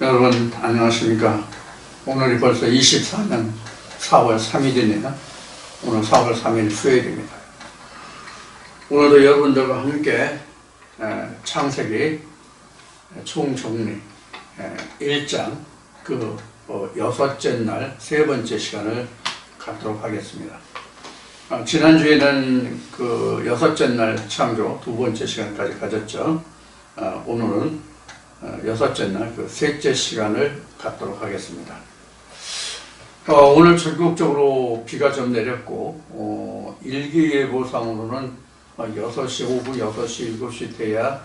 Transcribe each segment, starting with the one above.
여러분 안녕하십니까. 오늘이 벌써 24년 4월 3일이네요. 오늘 4월 3일 수요일입니다. 오늘도 여러분들과 함께 창세기 총정리 1장 그 여섯째 날 세 번째 시간을 갖도록 하겠습니다. 지난주에는 그 여섯째 날 창조 두 번째 시간까지 가졌죠. 오늘은 여섯째 날 그 셋째 시간을 갖도록 하겠습니다. 오늘 전국적으로 비가 좀 내렸고 일기예보상으로는 6시, 오후 6시, 7시 돼야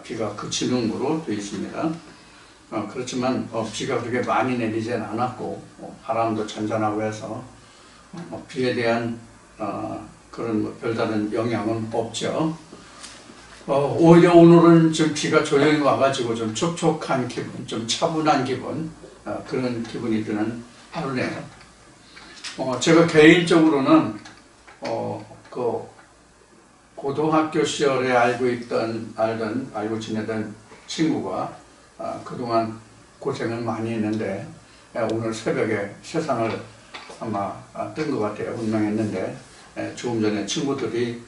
비가 그치는 거로 되어 있습니다. 그렇지만 비가 그렇게 많이 내리진 않았고 바람도 잔잔하고 해서 비에 대한 그런 별다른 영향은 없죠. 오히려 오늘은 좀 비가 조용히 와가지고 좀 촉촉한 기분, 좀 차분한 기분, 그런 기분이 드는 하루네요. 제가 개인적으로는 그 고등학교 시절에 알고 지내던 친구가 그동안 고생을 많이 했는데 오늘 새벽에 세상을 아마 뜬 것 같아요. 운명했는데 조금 전에 친구들이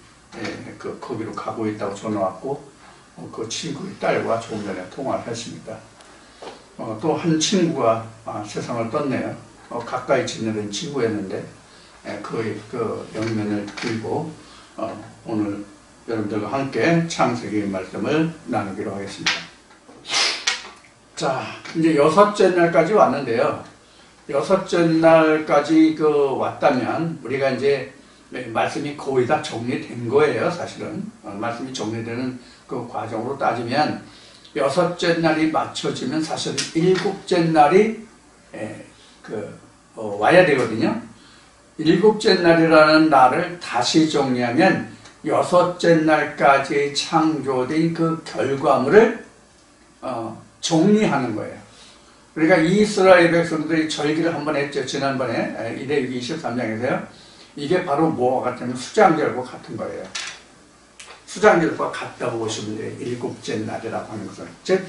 거기로 가고 있다고 전화 왔고 그 친구의 딸과 조금 전에 통화를 했습니다. 또 한 친구가 세상을 떴네요. 가까이 지내던 친구였는데 그 영면을 들고 오늘 여러분들과 함께 창세기 말씀을 나누기로 하겠습니다. 자, 이제 여섯째 날까지 왔는데요. 여섯째 날까지 왔다면 우리가 이제 말씀이 거의 다 정리된 거예요. 사실은 말씀이 정리되는 그 과정으로 따지면 여섯째 날이 맞춰지면 사실은 일곱째 날이 와야 되거든요. 일곱째 날이라는 날을 다시 정리하면 여섯째 날까지 창조된 그 결과물을 정리하는 거예요. 그러니까 이스라엘 백성들이 절기를 한번 했죠. 지난번에 이레위기 23장에서요. 이게 바로 뭐와 같으면 수장절과 같은 거예요. 수장절과 같다고 보시면 돼요. 일곱째 날이라고 하는 것은. 즉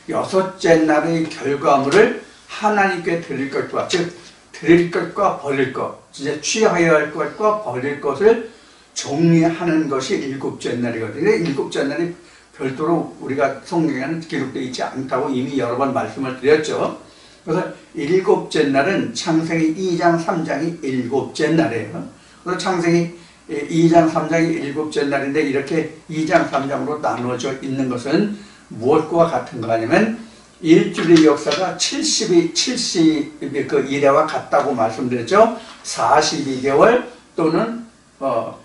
여섯째 날의 결과물을 하나님께 드릴 것과 즉 드릴 것과 버릴 것, 이제 취하여야 할 것과 버릴 것을 정리하는 것이 일곱째 날이거든요. 일곱째 날이 별도로 우리가 성경에는 기록되어 있지 않다고 이미 여러 번 말씀을 드렸죠. 그래서 일곱째 날은 창세기 2장 3장이 일곱째 날이에요. 그래서 창세기 2장 3장이 일곱째 날인데 이렇게 2장 3장으로 나누어져 있는 것은 무엇과 같은가 하냐면 일주일의 역사가 70의 그 일해와 같다고 말씀드렸죠. 42개월 또는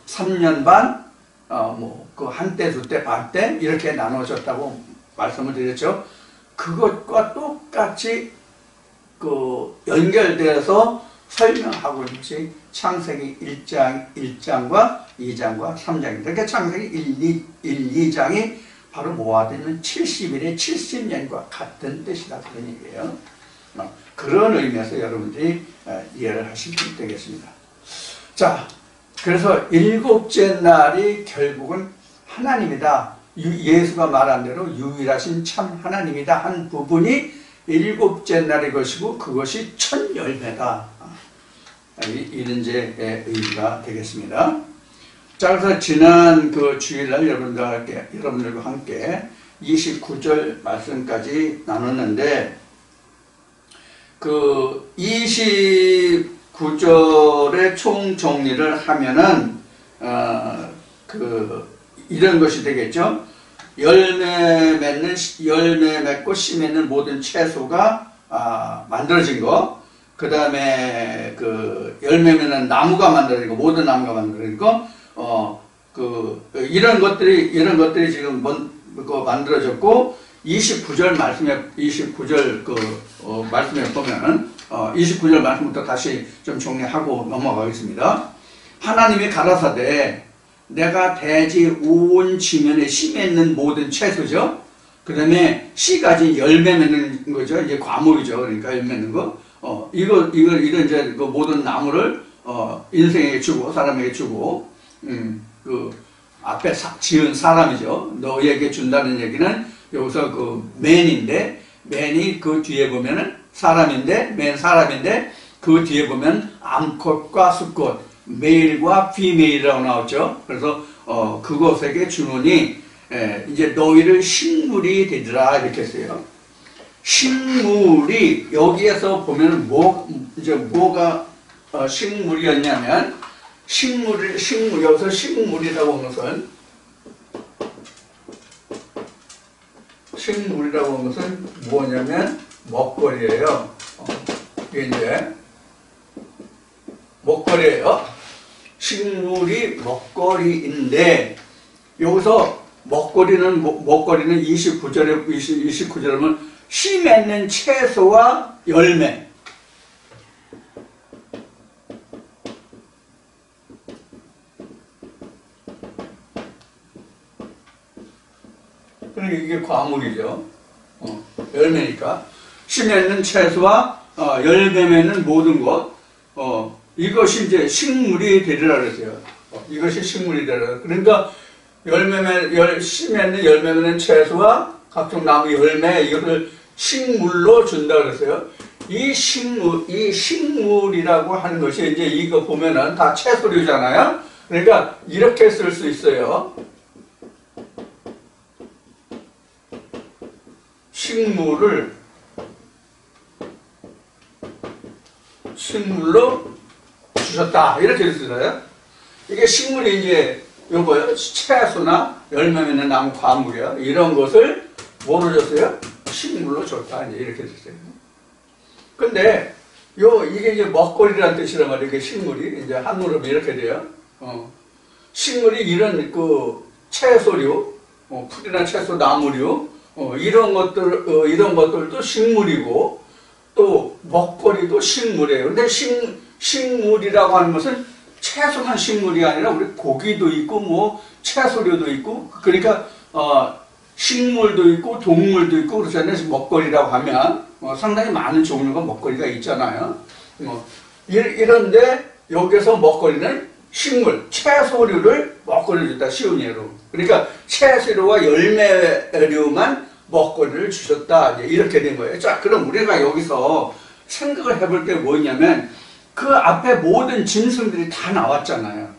3년 반, 그 한때, 두때, 반때 이렇게 나누어졌다고 말씀을 드렸죠. 그것과 똑같이 연결되어서 설명하고 있는 것이 창세기 1장과 2장과 3장입니다. 그러니까 창세기 1, 2장이 바로 뭐가 되면 70일의 70년과 같은 뜻이다 그런 얘기예요. 그런 의미에서 여러분들이 이해를 하시면 되겠습니다. 자, 그래서 일곱째 날이 결국은 하나님이다. 예수가 말한 대로 유일하신 참 하나님이다 한 부분이 일곱째 날의 것이고 그것이 첫 열매다. 이런 이제 의미가 되겠습니다. 자, 그래서 지난 그 주일날 여러분들과 함께 29절 말씀까지 나눴는데 그 29절의 총 정리를 하면은 이런 것이 되겠죠. 열매 맺고 씨 맺는 모든 채소가 만들어진 거, 그 다음에 열매 맺는 나무가 만들어진 거, 모든 나무가 만들어진 거, 이런 것들이 지금 만들어졌고 29절 말씀에 보면은 29절 말씀부터 다시 좀 정리하고 넘어가겠습니다. 하나님이 가라사대 내가 대지 온 지면에 씨 맺는 모든 채소죠. 그 다음에 씨 가진 열매 맺는 거죠. 이제 과목이죠. 그러니까 열매 맺는 거. 이런 이제 그 모든 나무를 인생에게 주고 사람에게 주고 앞에 지은 사람이죠. 너에게 준다는 얘기는 여기서 그 맨인데 맨이 그 뒤에 보면은 사람인데, 맨 사람인데, 그 뒤에 보면 암컷과 수컷, 메일과 피메일이라고 나왔죠. 그래서 그것에게 주노니 이제 너희를 식물이 되리라 이렇게 했어요. 식물이 여기에서 보면 이제 뭐가 식물이었냐면 여기서 식물이라고 하는 것은 뭐냐면 먹거리예요. 이게 이제 먹거리예요. 식물이 먹거리인데 여기서 먹거리는 29절에 보면 씨 맺는 채소와 열매. 그러니까 이게 과물이죠. 열매니까. 씨 맺는 채소와 열매 맺는 모든 것. 이것이 이제 식물이 되리라 그랬어요. 이것이 식물이 되리라. 그러니까 씨 맺는 열매 맺는 채소와 각종 나무 열매 이것을 식물로 준다 그랬어요. 이 식물이라고 하는 것이 이제 이거 보면은 다 채소류잖아요. 그러니까 이렇게 쓸 수 있어요. 식물로 주셨다. 이렇게 써요. 이게 식물이 이제 요거요. 채소나 열매 맺는 나무 과물이요. 이런 것을 뭐로 줬어요? 식물로 줬다. 이제 이렇게 됐어요. 근데 이게 이제 먹거리라는 뜻이란 말이에요. 그 식물이 이제 한문으로 이렇게 돼요. 식물이 이런 그 채소류, 풀이나 채소, 나무류 이런 것들도 식물이고 또 먹거리도 식물이에요. 근데 식물이라고 하는 것은 채소만 식물이 아니라 우리 고기도 있고 뭐 채소류도 있고 그러니까 식물도 있고 동물도 있고 그렇잖아요. 먹거리라고 하면 상당히 많은 종류가 먹거리가 있잖아요. 이런데 여기서 먹거리는 식물, 채소류를 먹거리를 줬다. 쉬운 예로. 그러니까 채소류와 열매류만 먹거리를 주셨다. 이렇게 된 거예요. 자, 그럼 우리가 여기서 생각을 해볼 게 뭐냐면 그 앞에 모든 짐승들이 다 나왔잖아요.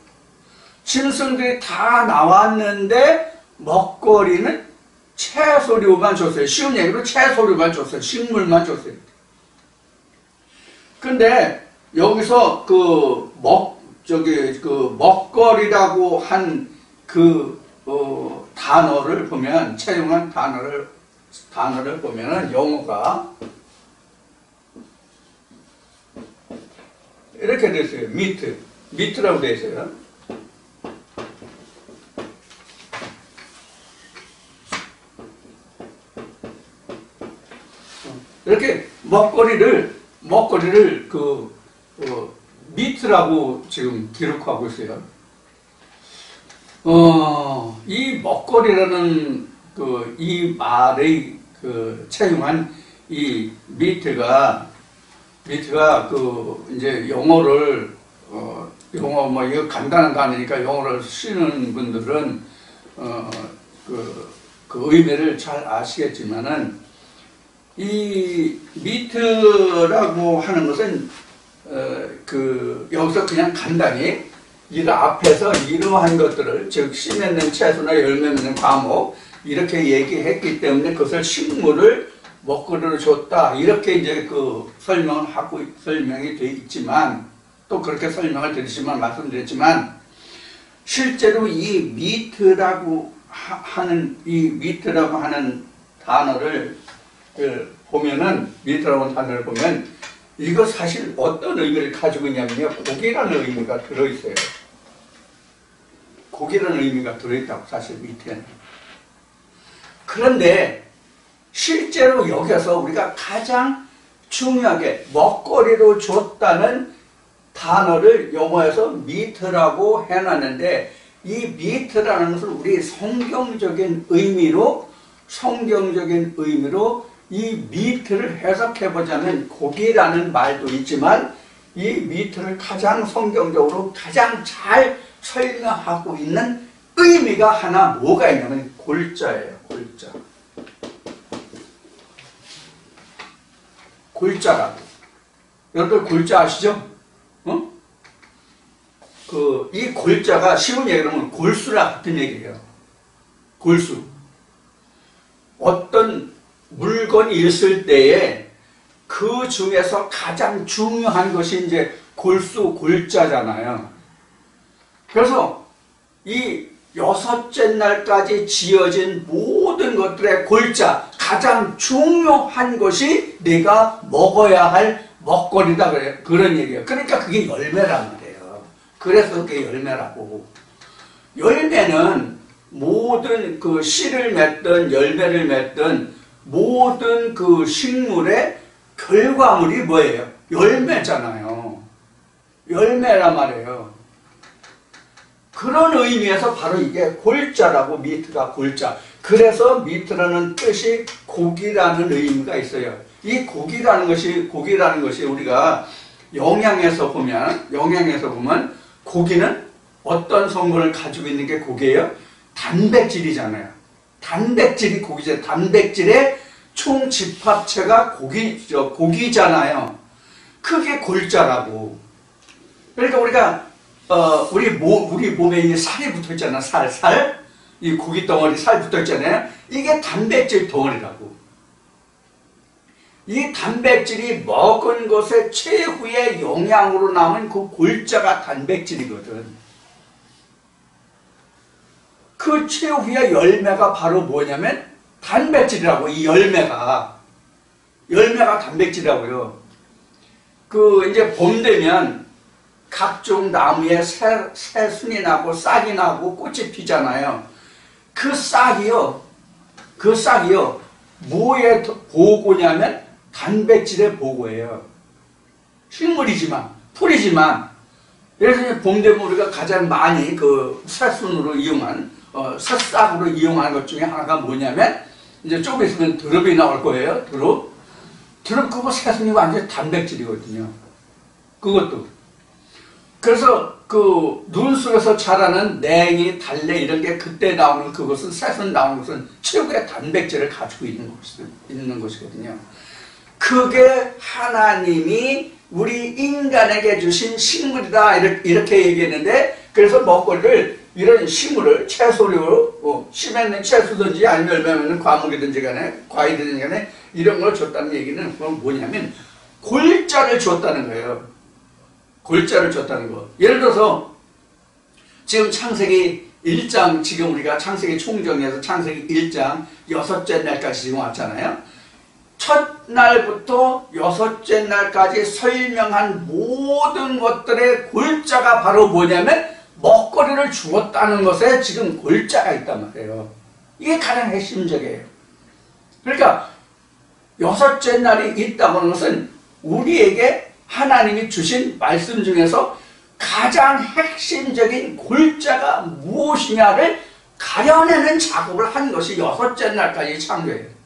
짐승들이 다 나왔는데 먹거리는 채소류만 줬어요. 쉬운 얘기로 채소류만 줬어요. 식물만 줬어요. 근데 여기서 먹거리라고 한 단어를 보면, 채용한 단어를 보면은 영어가 이렇게 됐어요. 미트라고 되어 있어요. 이렇게 먹거리를 미트라고 지금 기록하고 있어요. 이 먹거리라는 이 말의 채용한 이 미트가 이제 영어를 영어 뭐 이거 간단한 단어니까 영어를 쓰는 분들은 그 의미를 잘 아시겠지만은 이 미트라고 하는 것은 여기서 그냥 간단히 이 앞에서 이러한 것들을 즉 씨 맺는 채소나 열매 맺는 과목 이렇게 얘기했기 때문에 그것을 식물을 먹거리로 줬다 이렇게 이제 설명이 되어 있지만 또 그렇게 설명을 말씀드렸지만 실제로 이 미트라고 하는 단어를 보면은 이거 사실 어떤 의미를 가지고 있냐면요. 고기라는 의미가 들어있어요. 고기라는 의미가 들어있다고 사실 밑에는. 그런데 실제로 여기서 우리가 가장 중요하게 먹거리로 줬다는 단어를 영어에서 미트라고 해놨는데 이 미트라는 것을 우리 성경적인 의미로 이 미트를 해석해보자면 고기라는 말도 있지만 이 미트를 가장 성경적으로 가장 잘 설명하고 있는 의미가 하나 뭐가 있냐면 골자예요. 골자. 골자라고. 여러분들 골자 아시죠? 어? 이 골자가 쉬운 얘기로 하면 골수랑 같은 얘기예요. 골수. 어떤 물건이 있을 때에 그 중에서 가장 중요한 것이 이제 골수, 골자잖아요. 그래서 이 여섯째 날까지 지어진 모든 것들의 골자, 가장 중요한 것이 내가 먹어야 할 먹거리다 그래요. 그런 얘기예요. 그러니까 그게 열매란 말이에요. 그래서 그게 열매라고. 열매는 모든 그 씨를 맺든 열매를 맺든 모든 그 식물의 결과물이 뭐예요? 열매잖아요. 열매란 말이에요. 그런 의미에서 바로 이게 골자라고, 미트가 골자. 그래서 미트라는 뜻이 고기라는 의미가 있어요. 이 고기라는 것이 우리가 영양에서 보면 고기는 어떤 성분을 가지고 있는 게 고기예요? 단백질이잖아요. 단백질이 고기죠. 단백질의 총 집합체가 고기잖아요. 그게 골자라고. 그러니까 우리가 우리 몸에 이 살이 붙어 있잖아. 살. 이 고기 덩어리 살 붙어 있잖아요. 이게 단백질 덩어리라고. 이 단백질이 먹은 것의 최후의 영양으로 남은 그 골자가 단백질이거든. 그 최후의 열매가 바로 뭐냐면 단백질이라고. 이 열매가 단백질이라고요. 이제 봄 되면 각종 나무에 새순이 나고 싹이 나고 꽃이 피잖아요. 그 싹이요 뭐의 보고냐면 단백질의 보고예요. 식물이지만, 풀이지만. 그래서 봄 되면 우리가 가장 많이 그 새순으로 이용한, 새싹으로 이용하는 것 중에 하나가 뭐냐면, 이제 조금 있으면 드롭이 나올 거예요. 드롭 그거 새순이 완전 단백질이거든요. 그것도. 그래서 눈 속에서 자라는 냉이, 달래 이런 게 그때 나오는 그것은, 새순 나오는 것은 최고의 단백질을 가지고 있는 것이거든요. 그게 하나님이 우리 인간에게 주신 식물이다 이렇게 얘기했는데, 그래서 먹거리를 이런 식물을 채소로 씨 맺는 채소든지 아니면 열매 맺는 과목이든지 간에 과일이든지 간에 이런 걸 줬다는 얘기는 그건 뭐냐면 골자를 줬다는 거예요. 골자를 줬다는 거. 예를 들어서 지금 창세기 1장, 지금 우리가 창세기 총정리해서 창세기 1장 6째 날까지 지금 왔잖아요. 첫날부터 6째 날까지 설명한 모든 것들의 골자가 바로 뭐냐면 먹거리를 주었다는 것에 지금 골자가 있단 말이에요. 이게 가장 핵심적이에요. 그러니까 6째 날이 있다고 하는 것은 우리에게 하나님이 주신 말씀 중에서 가장 핵심적인 골자가 무엇이냐를 가려내는 작업을 한 것이 6째 날까지 창조예요.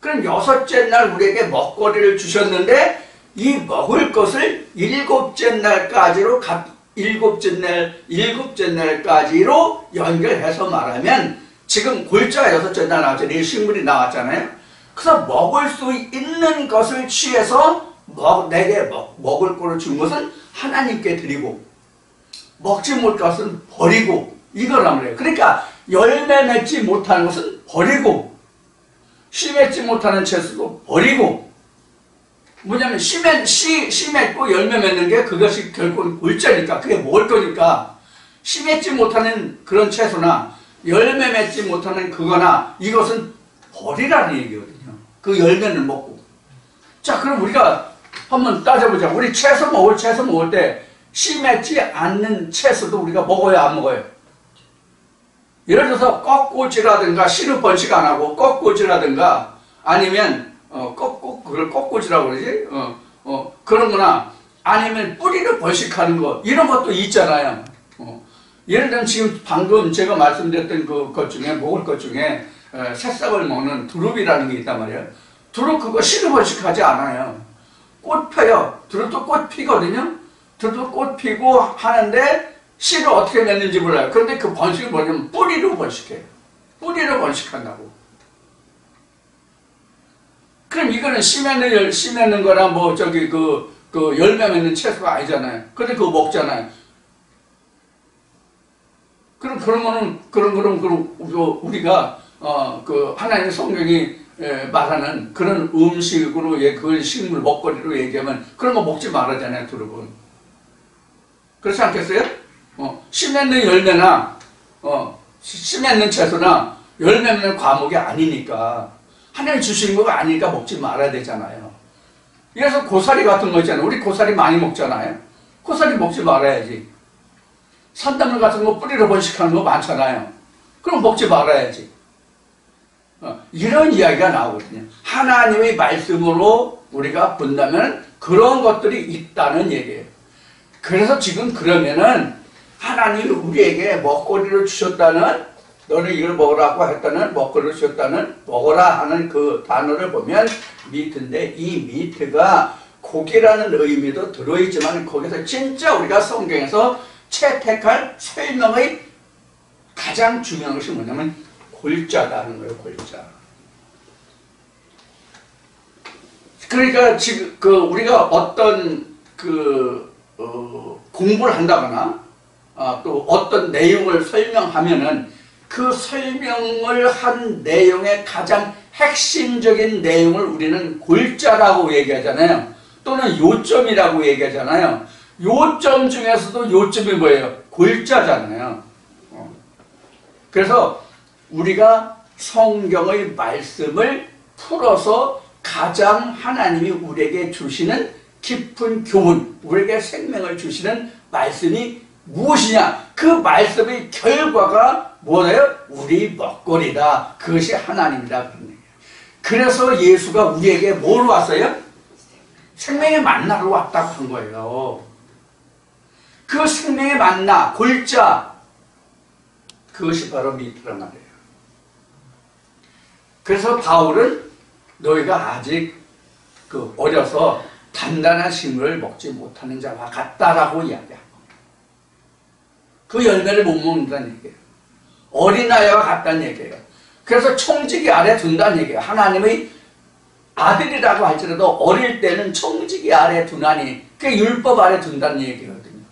그럼 6째 날 우리에게 먹거리를 주셨는데 이 먹을 것을 7째 날까지로 연결해서 말하면 지금 골자가 6째 날 나왔잖아요. 식물이 나왔잖아요. 그래서 먹을 수 있는 것을 취해서 내게 먹을 거를 준 것은 하나님께 드리고 먹지 못할 것은 버리고 이거란 말이에요. 그러니까 열매 맺지 못하는 것은 버리고 씨 맺지 못하는 채소도 버리고 뭐냐면 씨 맺고 열매 맺는 게 그것이 결국은 골자니까 그게 먹을 거니까 씨 맺지 못하는 그런 채소나 열매 맺지 못하는 그거나 이것은 버리라는 얘기거든요. 그 열매는 먹고. 자, 그럼 우리가 한번 따져보자. 우리 채소 먹을 때 씨 맺지 않는 채소도 우리가 먹어야 안 먹어요? 예를 들어서 꺾꽂이라든가 씨를 번식 안 하고 꺾꽂이라든가 아니면 그걸 꺾꽂이라고 그러지? 그런 거나 아니면 뿌리를 번식하는 거 이런 것도 있잖아요. 예를 들면 지금 방금 제가 말씀드렸던 것 중에 먹을 것 중에 새싹을 먹는 두릅이라는 게 있단 말이에요. 두릅 그거 씨를 번식하지 않아요. 꽃 펴요. 두릅도 꽃 피거든요. 두릅도 꽃 피고 하는데 씨를 어떻게 맺는지 몰라요. 그런데 그 번식이 뭐냐면 뿌리로 번식해요. 뿌리로 번식한다고. 그 그럼 이거는 씨 맺는 거랑 뭐 저기 그 열매 맺는 채소가 아니잖아요. 근데 그거 먹잖아요. 그럼 우리가 그 하나님의 성경이 말하는 그런 음식으로 그걸 식물 먹거리로 얘기하면 그런 거 먹지 말아잖아요, 두릅은. 그렇지 않겠어요? 씨 맺는 열매나 씨 맺는 채소나 열매 맺는 과목이 아니니까 하나님 주시는 거가 아니니까 먹지 말아야 되잖아요. 그래서 고사리 같은 거 있잖아요. 우리 고사리 많이 먹잖아요. 고사리 먹지 말아야지. 산나물 같은 거 뿌리로 번식하는 거 많잖아요. 그럼 먹지 말아야지. 이런 이야기가 나오거든요. 하나님의 말씀으로 우리가 본다면 그런 것들이 있다는 얘기예요. 그래서 지금 그러면은 하나님이 우리에게 먹거리를 주셨다는, 너는 이걸 먹으라고 했다는, 먹거리를 주셨다는, 먹어라 하는 그 단어를 보면 미트인데, 이 미트가 고기라는 의미도 들어있지만 거기서 진짜 우리가 성경에서 채택할 설명의 가장 중요한 것이 뭐냐면 골자다는 거예요. 골자. 그러니까 지금 우리가 어떤 공부를 한다거나 또 어떤 내용을 설명하면은 그 설명을 한 내용의 가장 핵심적인 내용을 우리는 골자라고 얘기하잖아요. 또는 요점이라고 얘기하잖아요. 요점 중에서도 요점이 뭐예요? 골자잖아요. 그래서 우리가 성경의 말씀을 풀어서 가장 하나님이 우리에게 주시는 깊은 교훈, 우리에게 생명을 주시는 말씀이 무엇이냐? 그 말씀의 결과가 뭐예요? 우리 먹거리다. 그것이 하나님이다. 그런 얘기예요. 그래서 예수가 우리에게 뭐로 왔어요? 생명의 만나로 왔다고 한 거예요. 그 생명의 만나, 골자, 그것이 바로 미트란 말이에요. 그래서 바울은 너희가 아직 어려서 단단한 식물을 먹지 못하는 자와 같다라고 이야기하고, 그 열매를 못 먹는다는 얘기예요. 어린아이와 같다는 얘기예요. 그래서 청지기 아래 둔다는 얘기예요. 하나님의 아들이라고 할지라도 어릴 때는 청지기 아래 두나니, 그게 율법 아래 둔다는 얘기거든요.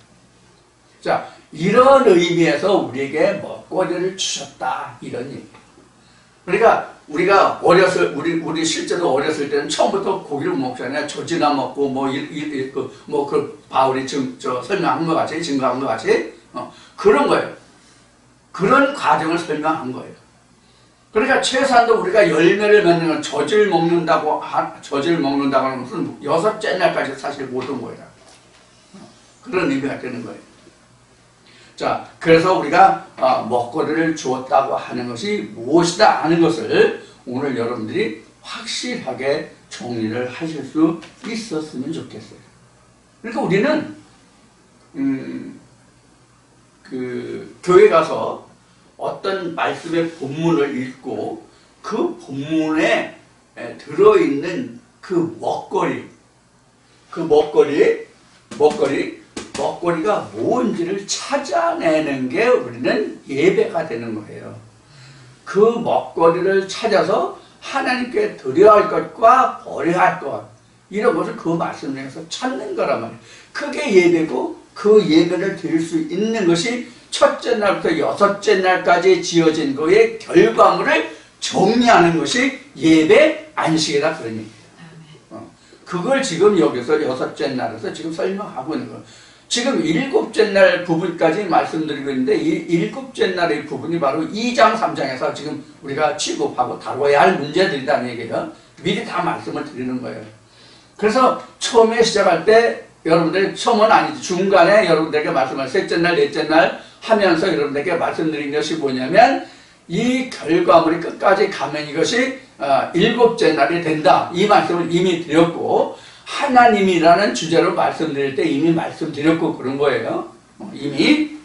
자, 이런 의미에서 우리에게 먹거리를 주셨다, 이런 얘기예요. 그러니까 우리가 우리 실제로 어렸을 때는 처음부터 고기를 먹잖아요. 조지나 먹고 그 바울이 지금 설명한 것 같이, 증거한 것 같이, 그런 거예요. 그런 과정을 설명한 거예요. 그러니까 최소한도 우리가 열매를 맺는 건 젖을 먹는다고 하는 것은 6째 날까지 사실 못 온 거예요. 그런 의미가 되는 거예요. 자, 그래서 우리가 먹거리를 주었다고 하는 것이 무엇이다 하는 것을 오늘 여러분들이 확실하게 정리를 하실 수 있었으면 좋겠어요. 그러니까 우리는 교회 가서 어떤 말씀의 본문을 읽고 그 본문에 들어있는 그 먹거리가 뭔지를 찾아내는 게 우리는 예배가 되는 거예요. 그 먹거리를 찾아서 하나님께 드려야 할 것과 버려야 할 것, 이런 것을 그 말씀 중에서 찾는 거란 말이에요. 그게 예배고, 그 예배를 드릴 수 있는 것이 첫째 날부터 6째 날까지 지어진 거의 결과물을 정리하는 것이 예배 안식이다, 그런 얘기예요. 그걸 지금 여기서 6째 날에서 지금 설명하고 있는 거예요. 지금 7째 날 부분까지 말씀드리고 있는데, 이 7째 날의 부분이 바로 2장 3장에서 지금 우리가 취급하고 다뤄야 할 문제들이라는 얘기예요. 미리 다 말씀을 드리는 거예요. 그래서 처음에 시작할 때 여러분들, 처음은 아니지, 중간에 여러분들에게 말씀을 셋째 날, 넷째 날 하면서 여러분들에게 말씀드린 것이 뭐냐면, 이 결과물이 끝까지 가면 이것이 7째 날이 된다, 이 말씀을 이미 드렸고, 하나님이라는 주제로 말씀드릴 때 이미 말씀드렸고 그런 거예요. 이미.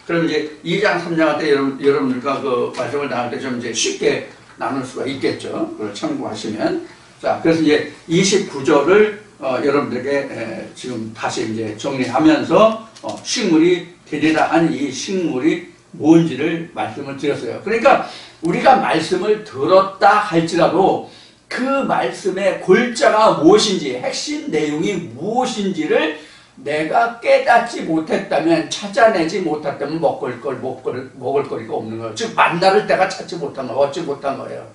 그럼 이제 2장 3장 때 여러분들과 그 말씀을 나눌 때 좀 이제 쉽게 나눌 수가 있겠죠. 그걸 참고하시면. 자, 그래서 이제 29절을 여러분들에게 지금 다시 이제 정리하면서 식물이 되리라 한 이 식물이 뭔지를 말씀을 드렸어요. 그러니까 우리가 말씀을 들었다 할지라도 그 말씀의 골자가 무엇인지, 핵심 내용이 무엇인지를 내가 깨닫지 못했다면, 찾아내지 못했다면 먹을 거리가 없는 거예요. 즉 만나를 내가 찾지 못한 거예요. 얻지 못한 거예요.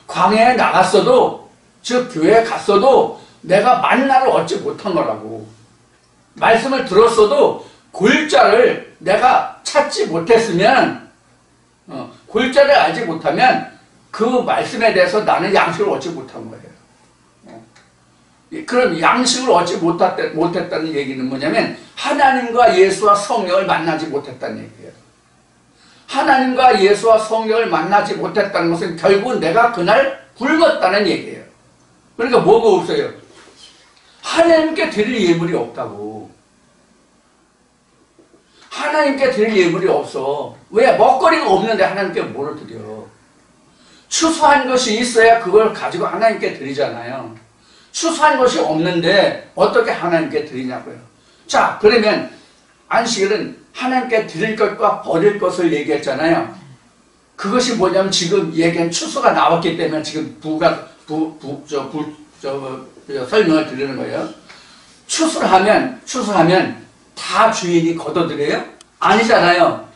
광야에 나갔어도, 즉 교회에 갔어도 내가 만나를 얻지 못한 거라고. 말씀을 들었어도 골자를 내가 찾지 못했으면, 골자를 알지 못하면 그 말씀에 대해서 나는 양식을 얻지 못한 거예요. 그럼 양식을 얻지 못했다는 얘기는 뭐냐면 하나님과 예수와 성령을 만나지 못했다는 얘기예요. 하나님과 예수와 성령을 만나지 못했다는 것은 결국 내가 그날 굶었다는 얘기예요. 그러니까 뭐가 없어요? 하나님께 드릴 예물이 없다고. 하나님께 드릴 예물이 없어. 왜? 먹거리가 없는데 하나님께 뭐를 드려? 추수한 것이 있어야 그걸 가지고 하나님께 드리잖아요. 추수한 것이 없는데 어떻게 하나님께 드리냐고요. 자, 그러면 안식일은 하나님께 드릴 것과 버릴 것을 얘기했잖아요. 그것이 뭐냐면 지금 얘기한 추수가 나왔기 때문에 지금 설명을 드리는 거예요. 추수를 하면 다 주인이 걷어들여요? 아니잖아요.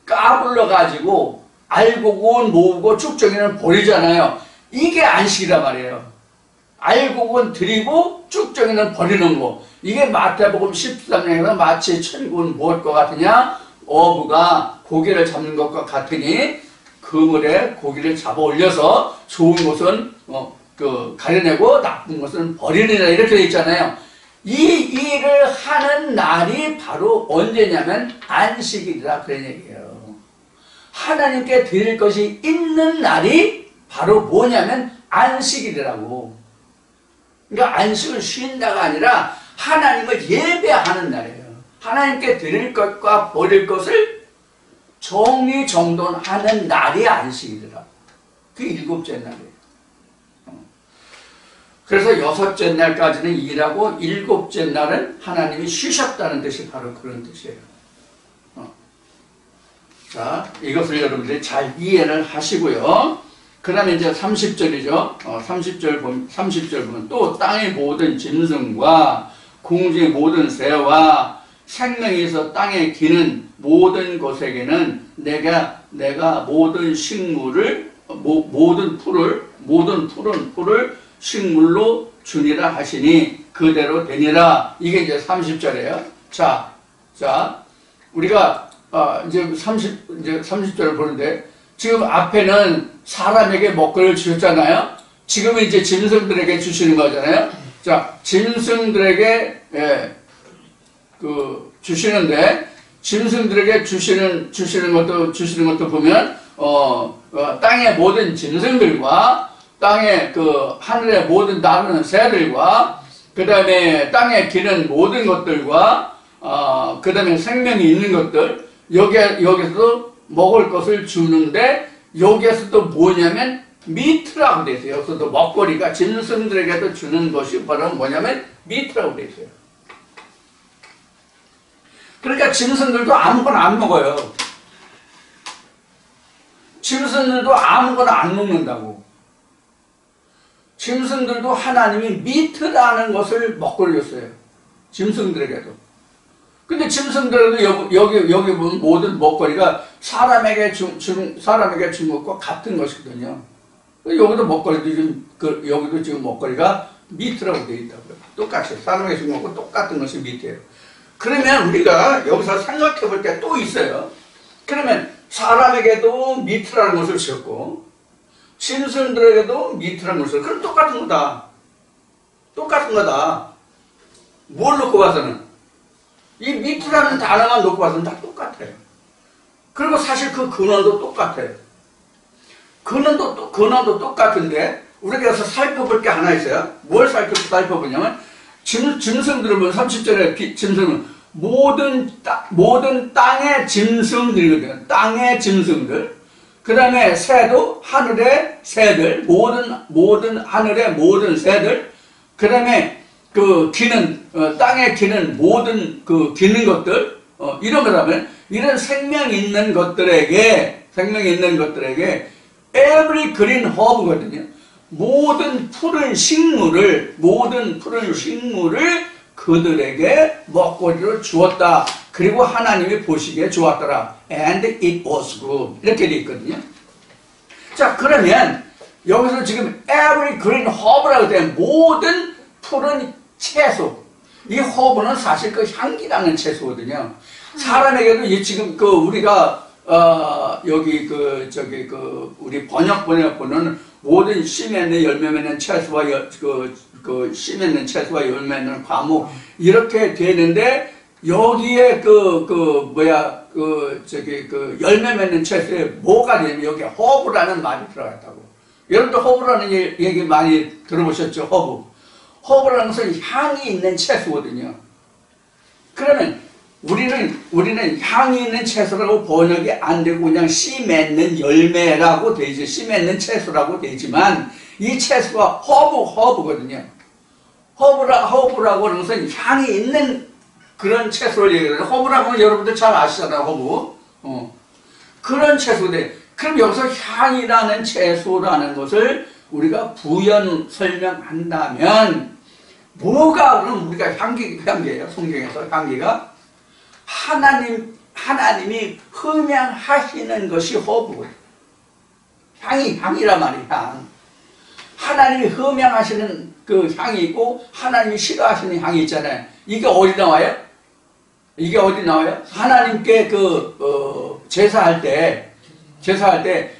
까불러가지고 알곡은 모으고 쭉정이는 버리잖아요. 이게 안식이란 말이에요. 알곡은 드리고 쭉정이는 버리는 거. 이게 마태복음 13장에서 마치 천국은 무엇과 같으냐? 어부가 고기를 잡는 것과 같으니 그물에 고기를 잡아 올려서 좋은 것은 가려내고 나쁜 것은 버리느니라 이렇게 되어 있잖아요. 이 일을 하는 날이 바로 언제냐면 안식일이라 그런 얘기예요. 하나님께 드릴 것이 있는 날이 바로 뭐냐면 안식일이라고. 그러니까 안식을 쉰다가 아니라 하나님을 예배하는 날이에요. 하나님께 드릴 것과 버릴 것을 정리정돈하는 날이 안식일이라. 그게 7째 날이에요. 그래서 6째 날까지는 일하고 7째 날은 하나님이 쉬셨다는 뜻이 바로 그런 뜻이에요. 자, 이것을 여러분들이 잘 이해를 하시고요. 그 다음에 이제 30절이죠. 30절 보면 또 땅의 모든 짐승과 공중의 모든 새와 생명이 있어 땅에 기는 모든 것에게는 내가 모든 식물을 모든 풀을 식물로 주니라 하시니 그대로 되니라. 이게 이제 30절이에요. 자, 우리가 이제 30절을 보는데 지금 앞에는 사람에게 먹거리를 주셨잖아요. 지금은 이제 짐승들에게 주시는 거잖아요. 자, 짐승들에게 주시는데 짐승들에게 주시는 것도 보면 땅의 모든 짐승들과 땅의 하늘의 모든 나르는 새들과 그 다음에 땅에 기는 모든 것들과 그 다음에 생명이 있는 것들 여기서도 먹을 것을 주는데 여기에서도 뭐냐면 미트라고 되어 있어요. 여기서도 먹거리가 짐승들에게도 주는 것이 바로 뭐냐면 미트라고 되어 있어요. 그러니까 짐승들도 아무거나 안 먹어요. 짐승들도 아무거나 안 먹는다고. 짐승들도 하나님이 미트라는 것을 먹거리였어요. 짐승들에게도. 근데 짐승들에도 여기 보면 모든 먹거리가 사람에게 준 것과 같은 것이거든요. 여기도 먹거리도 여기도 지금 먹거리가 미트라고 되어 있다고요. 똑같이 사람에게 준 것과 똑같은 것이 미트예요. 그러면 우리가 여기서 생각해 볼 게 또 있어요. 그러면 사람에게도 미트라는 것을 주셨고 짐승들에게도 미트라는 것을, 그럼 똑같은 거다. 똑같은 거다. 뭘 놓고 봐서는? 이 미트라는 단어만 놓고 봐서는 다 똑같아요. 그리고 사실 그 근원도 똑같아요. 근원도 똑같은데 우리가 여기서 살펴볼 게 하나 있어요. 뭘 살펴보냐면 짐승들을 보면 30절에 짐승은 모든 땅의 짐승들이거든요. 땅의 짐승들. 그 다음에 새도 하늘의 새들, 모든 하늘의 모든 새들. 그 다음에 땅에 기는 모든 기는 것들, 이런 거라면, 이런 생명 있는 것들에게 every green herb거든요. 모든 푸른 식물을 그들에게 먹거리로 주었다. 그리고 하나님이 보시기에 좋았더라. And it was good. 이렇게 돼 있거든요. 자, 그러면 여기서 지금 every green herb라고 된 모든 푸른 채소. 이 허브는 사실 그 향기라는 채소거든요. 사람에게도 이 지금 그 우리가 여기 우리 번역본에 보는 모든 씨 맺는 열매 맺는 채소와 씨 맺는 채소와 열매 맺는 과목 이렇게 되는데 여기에 열매 맺는 채소에 뭐가 되냐면 여기 허브라는 말이 들어갔다고. 여러분도 허브라는 얘기 많이 들어보셨죠? 허브라는 것은 향이 있는 채소거든요. 그러면 우리는 향이 있는 채소라고 번역이 안 되고 그냥 씨 맺는 열매라고 되지, 씨 맺는 채소라고 되지만 이 채소가 허브거든요. 허브라고 하는 것은 향이 있는 그런 채소를 얘기해요. 허브라고 하면 여러분들 잘 아시잖아요, 허브. 그런 채소인데, 그럼 여기서 향이라는 채소라는 것을 우리가 부연 설명한다면 뭐가 그럼 우리가 향기예요? 성경에서 향기가 하나님이 흠양하시는 것이 허브거든요. 향이란 말이에요. 향. 하나님이 흠양하시는 그 향이 있고 하나님이 싫어하시는 향이 있잖아요. 이게 어디 나와요? 하나님께 제사할 때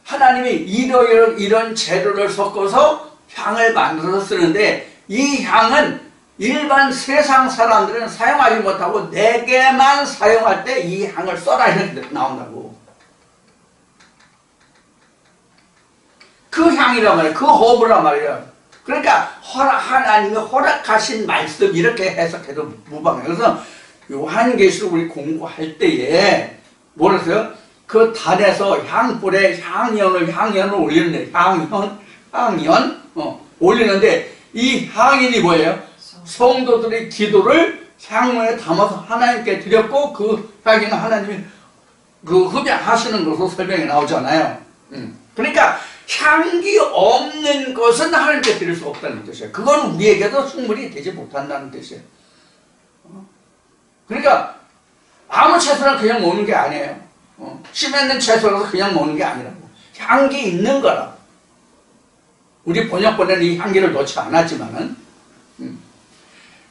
하나님이 이런 재료를 섞어서 향을 만들어서 쓰는데 이 향은 일반 세상 사람들은 사용하지 못하고 내게만 사용할 때 이 향을 써라 이렇게 나온다고. 그 향이란 말이에요. 그 허브란 말이에요. 그러니까 하나님이 허락하신 말씀 이렇게 해석해도 무방해요. 그래서 요한계시록 우리 공부할 때에 뭐랬어요? 그 단에서 향불에 향연을 올리는데 향연 올리는데 이 향연이 뭐예요? 성도들의 기도를 향문에 담아서 하나님께 드렸고 그 향연은 하나님이 흡양하시는 것으로 설명이 나오잖아요. 그러니까 향기 없는 것은 하나님께 드릴 수 없다는 뜻이에요. 그건 우리에게도 식물이 되지 못한다는 뜻이에요. 그러니까 아무 채소나 그냥 먹는 게 아니에요. 씨 맺는 채소라서 그냥 먹는 게 아니라고. 향기 있는 거라. 우리 번역본에는 이 향기를 넣지 않았지만은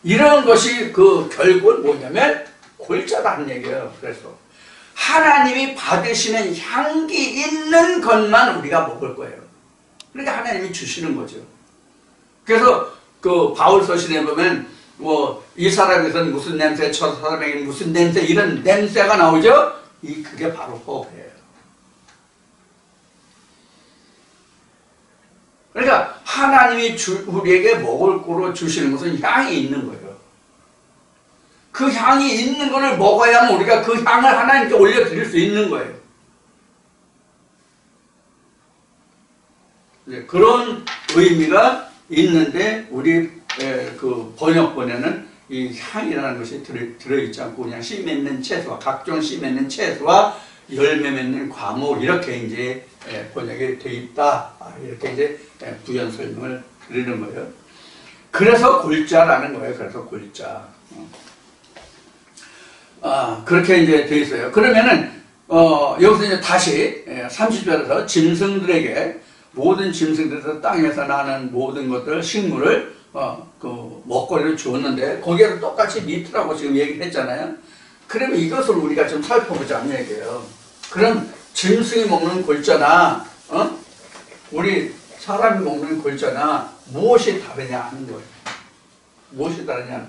이런 것이 결국은 뭐냐면 골자라는 얘기예요. 그래서 하나님이 받으시는 향기 있는 것만 우리가 먹을 거예요. 그러니까 하나님이 주시는 거죠. 그래서 바울 서신에 보면 이 사람에서는 무슨 냄새, 저 사람에게는 무슨 냄새, 이런 냄새가 나오죠? 그게 바로 허브예요. 그러니까 하나님이 우리에게 먹을 거로 주시는 것은 향이 있는 거예요. 그 향이 있는 것을 먹어야만 우리가 그 향을 하나님께 올려드릴 수 있는 거예요. 그런 의미가 있는데 우리 번역본에는 이 향이라는 것이 들어있지 않고 그냥 씨 맺는 채소와 각종 씨 맺는 채소와 열매 맺는 과목 이렇게 이제 번역이 돼 있다. 이렇게 이제 부연 설명을 드리는 거예요. 그래서 골자라는 거예요. 그래서 골자. 그렇게 이제 돼 있어요. 그러면은 여기서 이제 다시 30절에서 짐승들에게 모든 짐승들에서 땅에서 나는 모든 것들 식물을 먹거리를 주었는데 거기에도 똑같이 미트라고 지금 얘기를 했잖아요. 그러면 이것을 우리가 좀 살펴보자는 얘기예요. 그럼 짐승이 먹는 골자나 우리 사람이 먹는 골자나 무엇이 다르냐 하는 거예요. 무엇이 다르냐.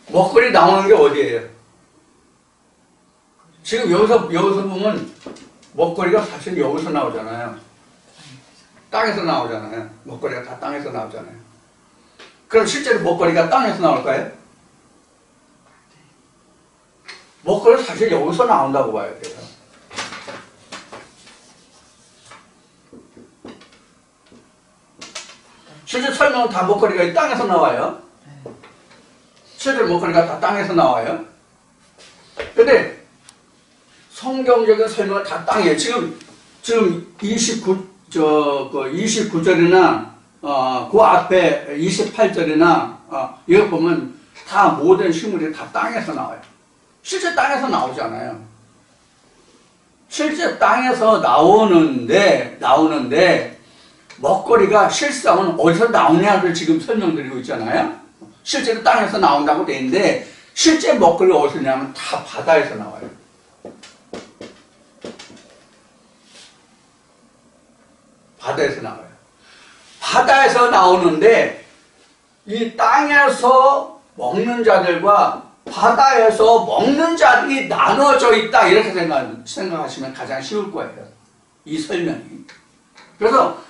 먹거리 나오는 게 어디예요? 지금 여기서 보면 먹거리가 사실 여기서 나오잖아요. 땅에서 나오잖아요. 먹거리가 다 땅에서 나오잖아요. 그럼 실제로 먹거리가 땅에서 나올까요? 먹거리 사실 여기서 나온다고 봐야 돼요. 실제 설명은 다 먹거리가 땅에서 나와요. 실제 먹거리가 다 땅에서 나와요. 근데 성경적인 설명은 다 땅이에요. 지금 29절이나 그 앞에 28절이나 이거 보면 다 모든 식물이 다 땅에서 나와요. 실제 땅에서 나오잖아요. 실제 땅에서 나오는데 먹거리가 실상은 어디서 나오냐를 지금 설명드리고 있잖아요. 실제로 땅에서 나온다고 돼 있는데 실제 먹거리가 어디서 나오냐면 다 바다에서 나와요. 바다에서 나와요. 바다에서 나오는데 이 땅에서 먹는 자들과 바다에서 먹는 자들이 나눠져 있다 이렇게 생각하시면 가장 쉬울 거예요. 이 설명이. 그래서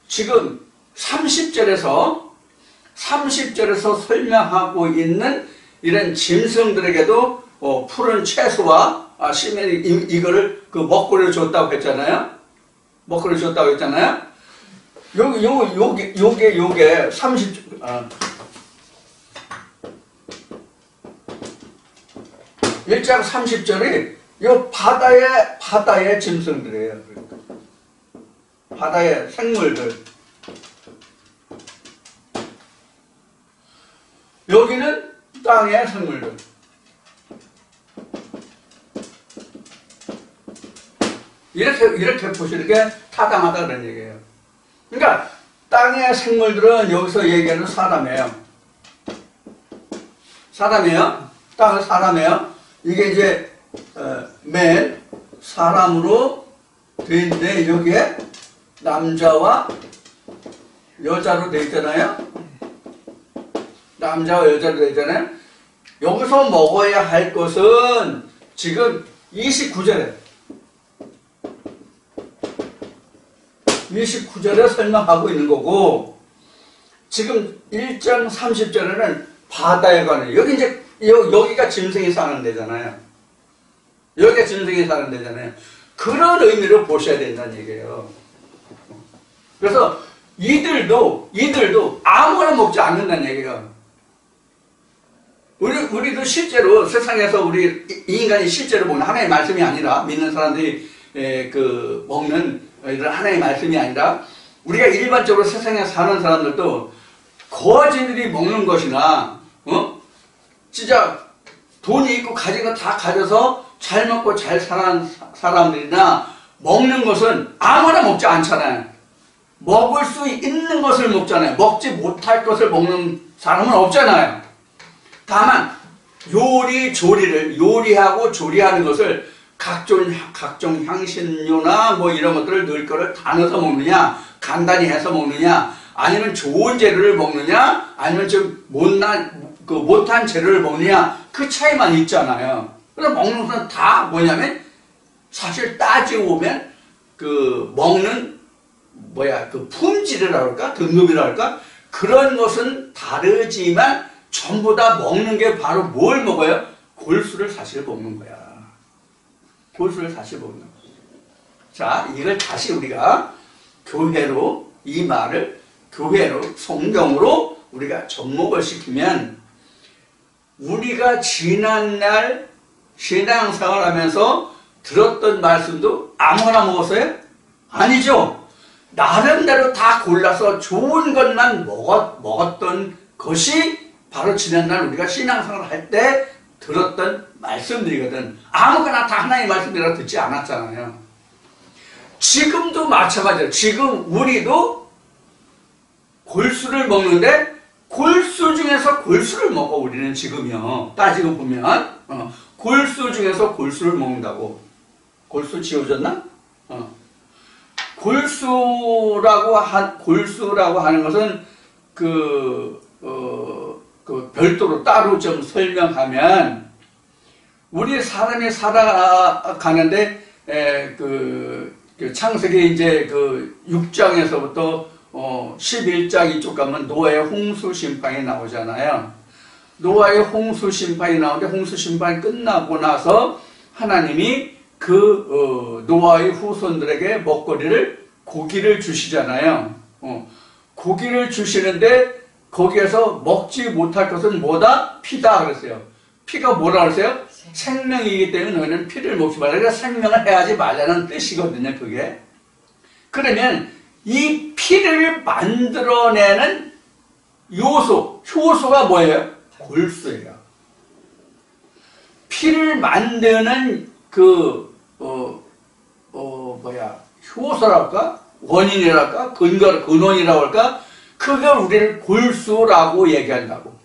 지금 30절에서 설명하고 있는 이런 짐승들에게도 푸른 채소와 씨멜 이거를 그 먹거리를 줬다고 했잖아요. 먹거리를 줬다고 했잖아요. 요게 1장 30절이 요 바다의 짐승들이에요. 바다의 생물들. 여기는 땅의 생물들. 이렇게 보시는 게 타당하다 그런 얘기예요. 그러니까 땅의 생물들은 여기서 얘기하는 사람이에요. 땅은 사람이에요. 이게 이제 맨 사람으로 되어 있는데 여기에 남자와 여자로 되어 있잖아요. 남자와 여자로 되어 있잖아요. 여기서 먹어야 할 것은 지금 29절에 설명하고 있는 거고, 지금 1장 30절에는 바다에 관해, 여기가 짐승이 사는 데잖아요. 그런 의미로 보셔야 된다는 얘기예요. 그래서 이들도 아무거나 먹지 않는다는 얘기예요. 우리도 실제로 세상에서 우리 이 인간이 실제로 먹는 하나님의 말씀이 아니라, 믿는 사람들이 먹는 이런 하나님의 말씀이 아니라, 우리가 일반적으로 세상에 사는 사람들도 거지들이 먹는 것이나 진짜 돈이 있고 가진 거 다 가져서 잘 먹고 잘 사는 사람들이나 먹는 것은 아무나 먹지 않잖아요. 먹을 수 있는 것을 먹잖아요. 먹지 못할 것을 먹는 사람은 없잖아요. 다만 요리하고 조리하는 것을 각종 향신료나 뭐 이런 것들을 넣을 거를 다 넣어서 먹느냐, 간단히 해서 먹느냐, 아니면 좋은 재료를 먹느냐, 아니면 좀 못한 재료를 먹느냐, 그 차이만 있잖아요. 그래서 먹는 것은 다 뭐냐면, 사실 따지고 보면 먹는 품질이라 할까, 등급이라 할까, 그런 것은 다르지만 전부 다 먹는 게 바로 뭘 먹어요? 골수를 사실 먹는 거야. 자, 이걸 다시 우리가 이 말을 교회로, 성경으로 우리가 접목을 시키면, 우리가 지난날 신앙생활 하면서 들었던 말씀도 아무거나 먹었어요? 아니죠. 나름대로 다 골라서 좋은 것만 먹었던 것이 바로 지난날 우리가 신앙생활 할 때 들었던 말씀들이거든. 아무거나 다 하나님의 말씀이라 듣지 않았잖아요. 지금도 마찬가지예요. 지금 우리도 골수를 먹는데 골수 중에서 골수를 먹어. 우리는 지금요. 따지고 보면 골수 중에서 골수를 먹는다고. 골수 지워졌나? 골수라고 하는 것은 별도로 따로 좀 설명하면, 우리 사람이 살아가는데 창세기 이제 6장에서부터 11장 이쪽 가면 노아의 홍수 심판이 나오잖아요. 노아의 홍수 심판이 나오는데, 홍수 심판이 끝나고 나서 하나님이 노아의 후손들에게 고기를 주시잖아요. 고기를 주시는데 거기에서 먹지 못할 것은 뭐다? 피다 그랬어요. 피가 뭐라 그러세요? 생명이기 때문에 너희는 피를 먹지 말라. 그러니까 생명을 해하지 말라는 뜻이거든요, 그게. 그러면 이 피를 만들어내는 요소, 효소가 뭐예요? 골수예요. 피를 만드는 효소랄까? 원인이랄까? 근원이라고 할까? 그걸 우리를 골수라고 얘기한다고.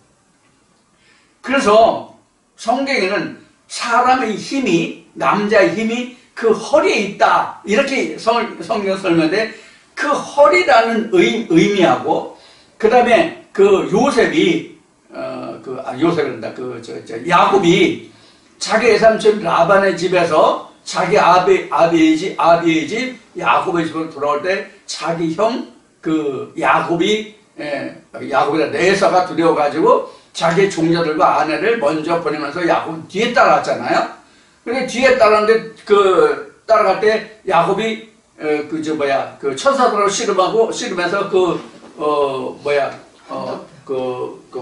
그래서 성경에는 사람의 힘이, 남자의 힘이 그 허리에 있다. 이렇게 성경 설명돼. 그 허리라는 의미하고, 그 다음에 그 요셉이, 요셉이란다. 야곱이 자기 외삼촌 라반의 집에서 자기 아비의 집, 야곱의 집으로 돌아올 때 자기 형, 야곱이라 내사가 두려워가지고 자기 종자들과 아내를 먼저 보내면서 야곱 뒤에 따라왔잖아요. 근데 뒤에 따라왔는데 따라갈 때 야곱이 천사들하고 씨름해서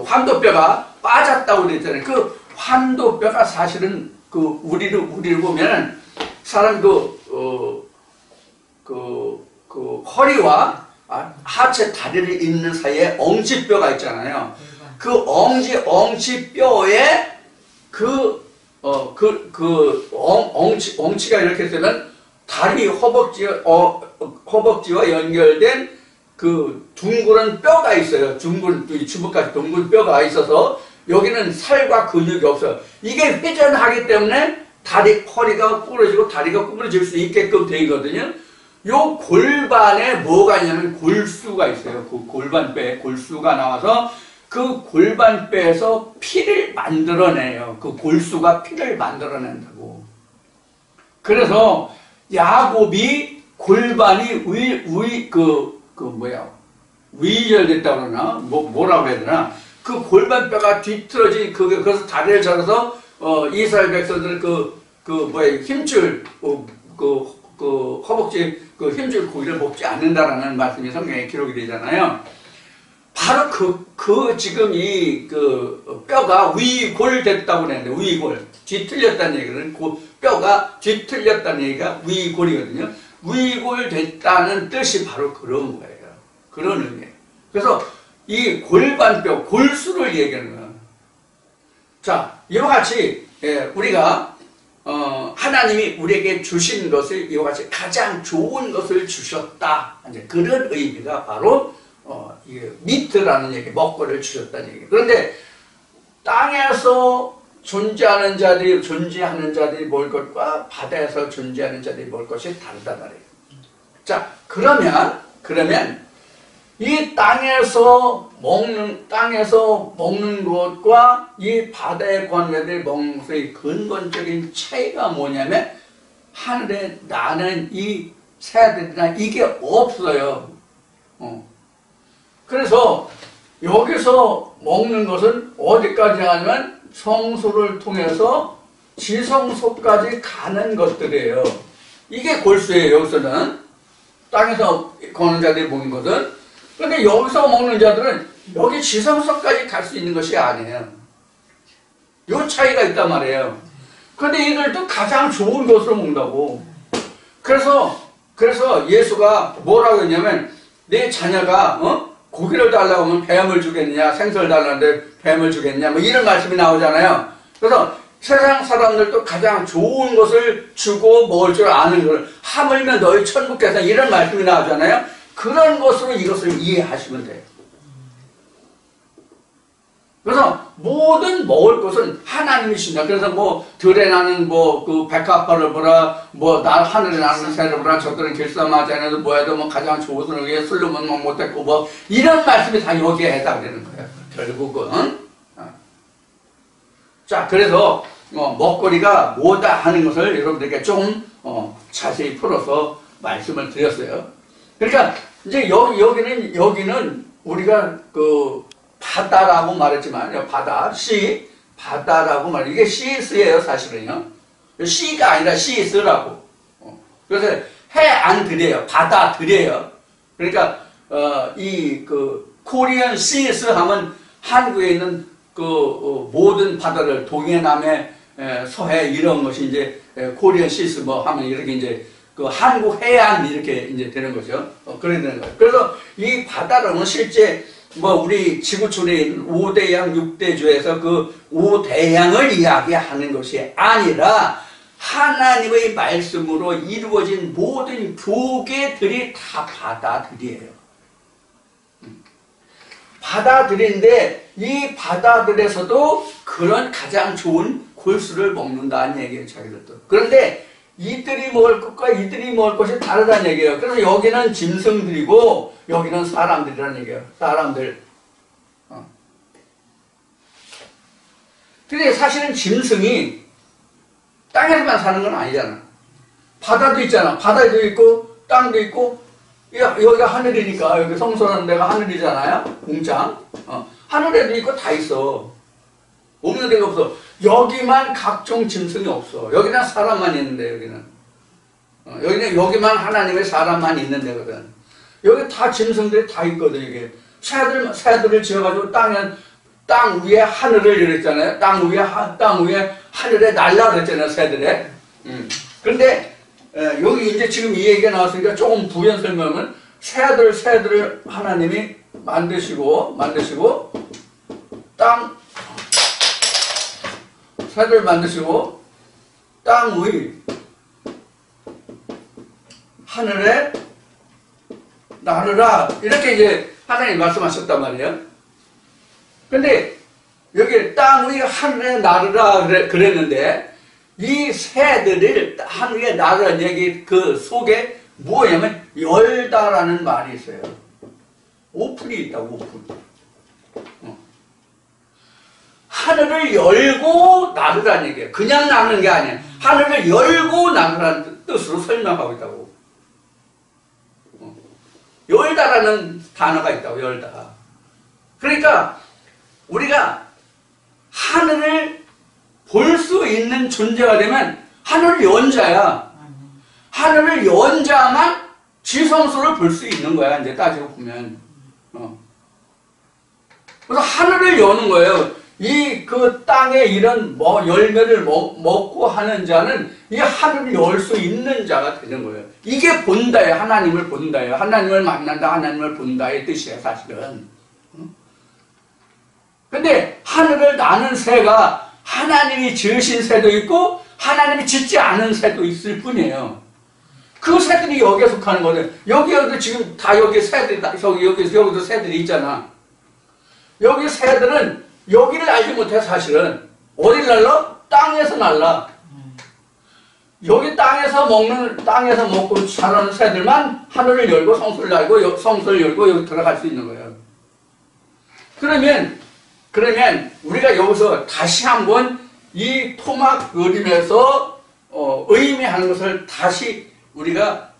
환도뼈가 빠졌다고 그랬잖아요. 그 환도뼈가 사실은 우리를 보면은 사람 허리와 하체 다리를 잇는 사이에 엉치뼈가 있잖아요. 그 엉치뼈에 엉치가 이렇게 되면 다리 허벅지와 연결된 그 둥그런 뼈가 있어요. 주먹같이 둥근 뼈가 있어서 여기는 살과 근육이 없어요. 이게 회전하기 때문에 허리가 구부러지고 다리가 구부러질 수 있게끔 되거든요. 요 골반에 뭐가 있냐면 골수가 있어요. 그 골반뼈에 골수가 나와서 그 골반뼈에서 피를 만들어내요. 그 골수가 피를 만들어낸다고. 그래서 야곱이 골반이 위절됐다고 그러나 뭐라고 해야 되나? 그 골반뼈가 뒤틀어진 그래서 다리를 잡아서 이스라엘 백성들 힘줄 허벅지 힘줄 고기를 먹지 않는다라는 말씀이 성경에 기록이 되잖아요. 바로 지금 뼈가 위골됐다고 그랬는데, 위골. 뒤틀렸다는 얘기는, 뼈가 뒤틀렸다는 얘기가 위골이거든요. 위골됐다는 뜻이 바로 그런 거예요. 그런 의미예요. 그래서 이 골반뼈, 골수를 얘기하는 거예요. 자, 이와 같이, 우리가, 하나님이 우리에게 주신 것을 이와 같이 가장 좋은 것을 주셨다. 이제 그런 의미가 바로 이게 미트라는 얘기, 먹거리를 주셨다는 얘기. 그런데 땅에서 존재하는 자들이 먹을 것과 바다에서 존재하는 자들이 먹을 것이 다르단 말이에요. 자, 그러면 이 땅에서 먹는 것과 이 바다의 관계들 먹는 것의 근본적인 차이가 뭐냐면 하늘에 나는 이 새들이나 이게 없어요. 그래서 여기서 먹는 것은 어디까지 하냐면 성소를 통해서 지성소까지 가는 것들이에요. 이게 골수예요. 여기서는 땅에서 거는 자들이 먹는 것은. 그런데 여기서 먹는 자들은 여기 지성소까지 갈 수 있는 것이 아니에요. 요 차이가 있단 말이에요. 그런데 이들도 가장 좋은 것을 먹는다고. 그래서 예수가 뭐라고 했냐면 내 자녀가 고기를 달라고 하면 뱀을 주겠냐, 생선을 달라는데 뱀을 주겠냐, 뭐 이런 말씀이 나오잖아요. 그래서 세상 사람들도 가장 좋은 것을 주고 먹을 줄 아는 걸 하물며 너희 천국께서 이런 말씀이 나오잖아요. 그런 것으로 이것을 이해하시면 돼요. 그래서 모든 먹을 것은 하나님이 주신다. 그래서 들에 나는 백합화를 보라, 하늘에 나는 새를 보라, 저들은 길쌈하자에도 뭐해도 가장 좋은 것을 위해 술르면 못했고 이런 말씀이 다 여기에 해당되는 거예요. 결국은. 자, 그래서 먹거리가 뭐다 하는 것을 여러분들께 좀 자세히 풀어서 말씀을 드렸어요. 그러니까 이제 여기는 우리가 바다라고 말했지만, 바다라고 이게 시스예요, 사실은요. 시가 아니라 시스라고. 그래서 해안들이에요. 바다들이에요. 그러니까, 코리안 시스 하면 한국에 있는 모든 바다를 동해, 남해, 서해 이런 것이 이제 코리안 시스 뭐 하면 이렇게 이제 그 한국 해안 이렇게 이제 되는 거죠. 그래야 되는 거예요. 그래서 이 바다로는 실제 뭐 우리 지구촌의 5대양 6대주에서 그 5대양을 이야기하는 것이 아니라 하나님의 말씀으로 이루어진 모든 교계들이 다 바다들이에요. 바다들인데 이 바다들에서도 그런 가장 좋은 골수를 먹는다는 얘기예요. 자기들도. 그런데 이들이 먹을 것과 이들이 먹을 것이 다르다는 얘기예요. 그래서 여기는 짐승들이고 여기는 사람들이라는 얘기예요. 사람들. 근데 사실은 짐승이 땅에서만 사는 건 아니잖아. 바다도 있잖아. 바다도 있고 땅도 있고 여기가 하늘이니까 여기 성소라는 데가 하늘이잖아요. 공장. 하늘에도 있고 다 있어. 없는 데가 없어. 여기만 각종 짐승이 없어. 여기는 사람만 있는데 여기는 여기만 하나님의 사람만 있는 데거든. 여기 다 짐승들이 다 있거든. 이게 새들을 지어가지고 땅 위에 하늘을 이랬잖아요. 땅 위에 하늘에 날라 그랬잖아요. 새들에. 그런데 여기 이제 지금 이 얘기가 나왔으니까 조금 부연 설명은 새들을 하나님이 만드시고 새들 만드시고 땅 위 하늘에 나르라 이렇게 이제 하나님 말씀하셨단 말이에요. 근데 여기 땅 위 하늘에 나르라 그랬는데 이 새들을 하늘에 나르라는 얘기 그 속에 뭐냐면 열다라는 말이 있어요. 오픈이 있다고. 오픈. 하늘을 열고 나르라는 얘기예요. 그냥 나르는 게 아니에요. 하늘을 열고 나르라는 뜻으로 설명하고 있다고. 열다라는 단어가 있다고. 열다. 그러니까 우리가 하늘을 볼 수 있는 존재가 되면 하늘을 연 자야. 하늘을 연 자만 지성소를 볼 수 있는 거야. 이제 따지고 보면. 그래서 하늘을 여는 거예요. 그 땅에 이런 열매를 먹고 하는 자는 이 하늘을 열 수 있는 자가 되는 거예요. 이게 본다예요. 하나님을 본다예요. 하나님을 만난다, 하나님을 본다의 뜻이에요. 사실은. 근데 하늘을 나는 새가 하나님이 지으신 새도 있고 하나님이 짓지 않은 새도 있을 뿐이에요. 그 새들이 여기에 속하는 거든. 여기에도 지금 다 여기 새들이 여기도 새들이 있잖아. 여기 새들은 여기를 알지 못해. 사실은 어디를 날라? 땅에서 날라. 여기 땅에서 먹고 자라는 새들만 하늘을 열고 성소를 날고 성소를 열고 여기 들어갈 수 있는 거예요. 그러면 우리가 여기서 다시 한번 이 토막 그림에서 의미하는 것을 다시 우리가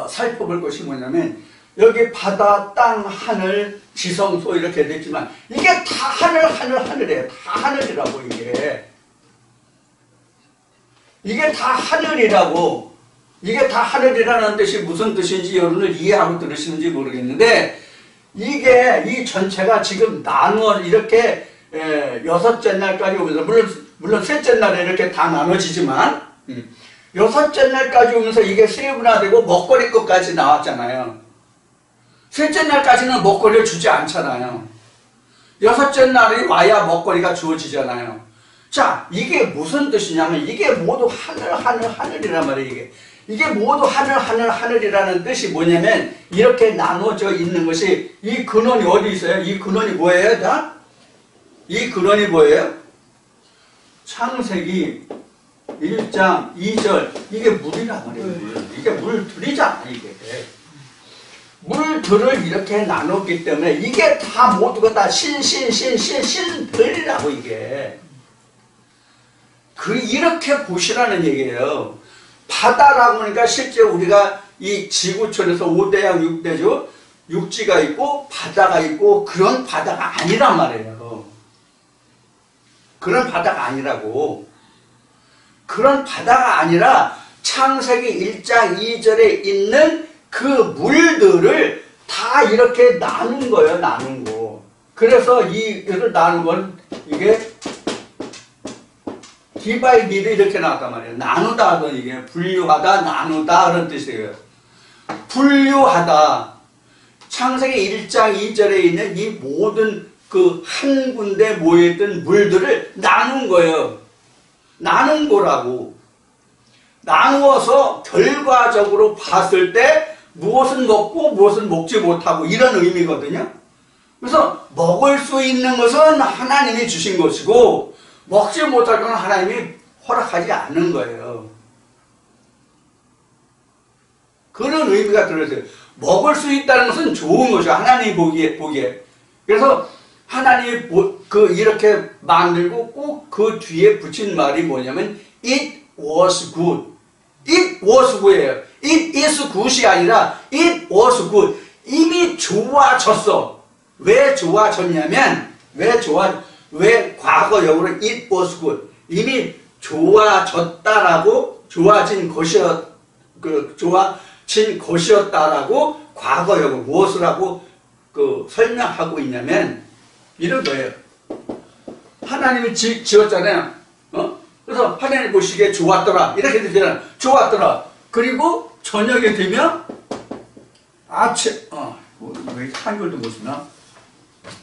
살펴볼 것이 뭐냐면 여기 바다, 땅, 하늘, 지성소 이렇게 됐지만 이게 다 하늘이에요. 다 하늘이라고 이게 다 하늘이라고. 이게 다 하늘이라는 뜻이 무슨 뜻인지 여러분들 이해하고 들으시는지 모르겠는데 이게 이 전체가 지금 나누어 이렇게 여섯째 날까지 오면서 물론 셋째 날에 이렇게 다 나눠지지만 여섯째 날까지 오면서 이게 세분화되고 먹거리 것까지 나왔잖아요. 셋째 날까지는 먹거리를 주지 않잖아요. 여섯째 날이 와야 먹거리가 주어지잖아요. 자, 이게 무슨 뜻이냐면 이게 모두 하늘이란 말이에요. 이게 모두 하늘이라는 뜻이 뭐냐면 이렇게 나눠져 있는 것이 이 근원이 어디 있어요? 이 근원이 뭐예요? 자? 이 근원이 뭐예요? 창세기 1장 2절 이게 물이란 말이에요. 이게 물들이잖아. 이게 물들을 이렇게 나눴기 때문에 이게 다 모두가 다 신들이라고 이게 이렇게 보시라는 얘기예요. 바다라고 하니까 실제 우리가 이 지구촌에서 5대양 6대주 육지가 있고 바다가 있고 그런 바다가 아니란 말이에요. 그런 바다가 아니라고. 그런 바다가 아니라 창세기 1장 2절에 있는 그 물들을 다 이렇게 나눈 거예요. 나눈 거. 그래서 이를 나눈 건 이게 디바이디드 이렇게 나왔단 말이에요. 나누다 하던 이게 분류하다, 나누다 그런 뜻이에요. 분류하다. 창세기 1장 2절에 있는 이 모든 그 한 군데 모여있던 물들을 나눈 거예요. 나눈 거라고. 나누어서 결과적으로 봤을 때 무엇은 먹고 무엇은 먹지 못하고 이런 의미거든요. 그래서 먹을 수 있는 것은 하나님이 주신 것이고 먹지 못할 건 하나님이 허락하지 않는 거예요. 그런 의미가 들어있어요. 먹을 수 있다는 것은 좋은 것이죠. 하나님이 보기에. 그래서 하나님이 이렇게 만들고 꼭 그 뒤에 붙인 말이 뭐냐면 It was good. It was good이에요. It is good이 아니라 It was good. 이미 좋아졌어. 왜 좋아졌냐면 왜 과거역으로 It was good. 이미 좋아졌다라고 좋아진 것이었다라고 과거역으로 무엇을 하고 설명하고 있냐면 이런 거예요. 하나님이 지었잖아요. 그래서 하나님 보시기에 좋았더라. 이렇게 되잖아요. 좋았더라. 그리고 저녁에 되면 왜 한글도 못 쓰나?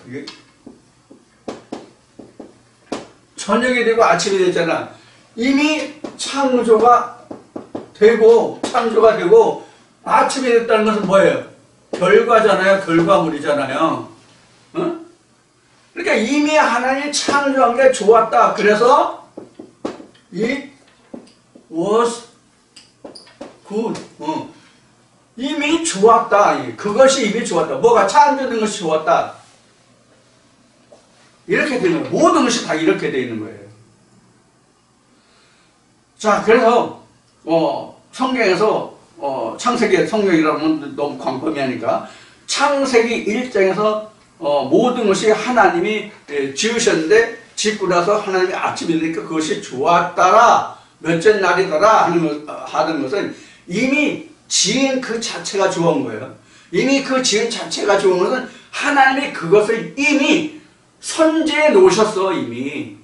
이게 저녁이 되고 아침이 됐잖아. 이미 창조가 되고 아침이 됐다는 것은 뭐예요? 결과잖아요. 결과물이잖아요. 그러니까 이미 하나님이 창조한 게 좋았다. 그래서 It was good. 이미 좋았다. 그것이 이미 좋았다. 뭐가 창조된 것이 좋았다. 이렇게 되는 거예요. 모든 것이 다 이렇게 되어 있는 거예요. 자, 그래서 성경에서 창세기 성경이라면 너무 광범위하니까 창세기 1장에서 모든 것이 하나님이 지으셨는데 짓고 나서 하나님이 아침이 되니까 그것이 좋았더라. 몇째 날이더라 하는 것은 이미 지은 그 자체가 좋은 거예요. 이미 그 지은 자체가 좋은 것은 하나님이 그것을 이미 선제해 놓으셨어. 이미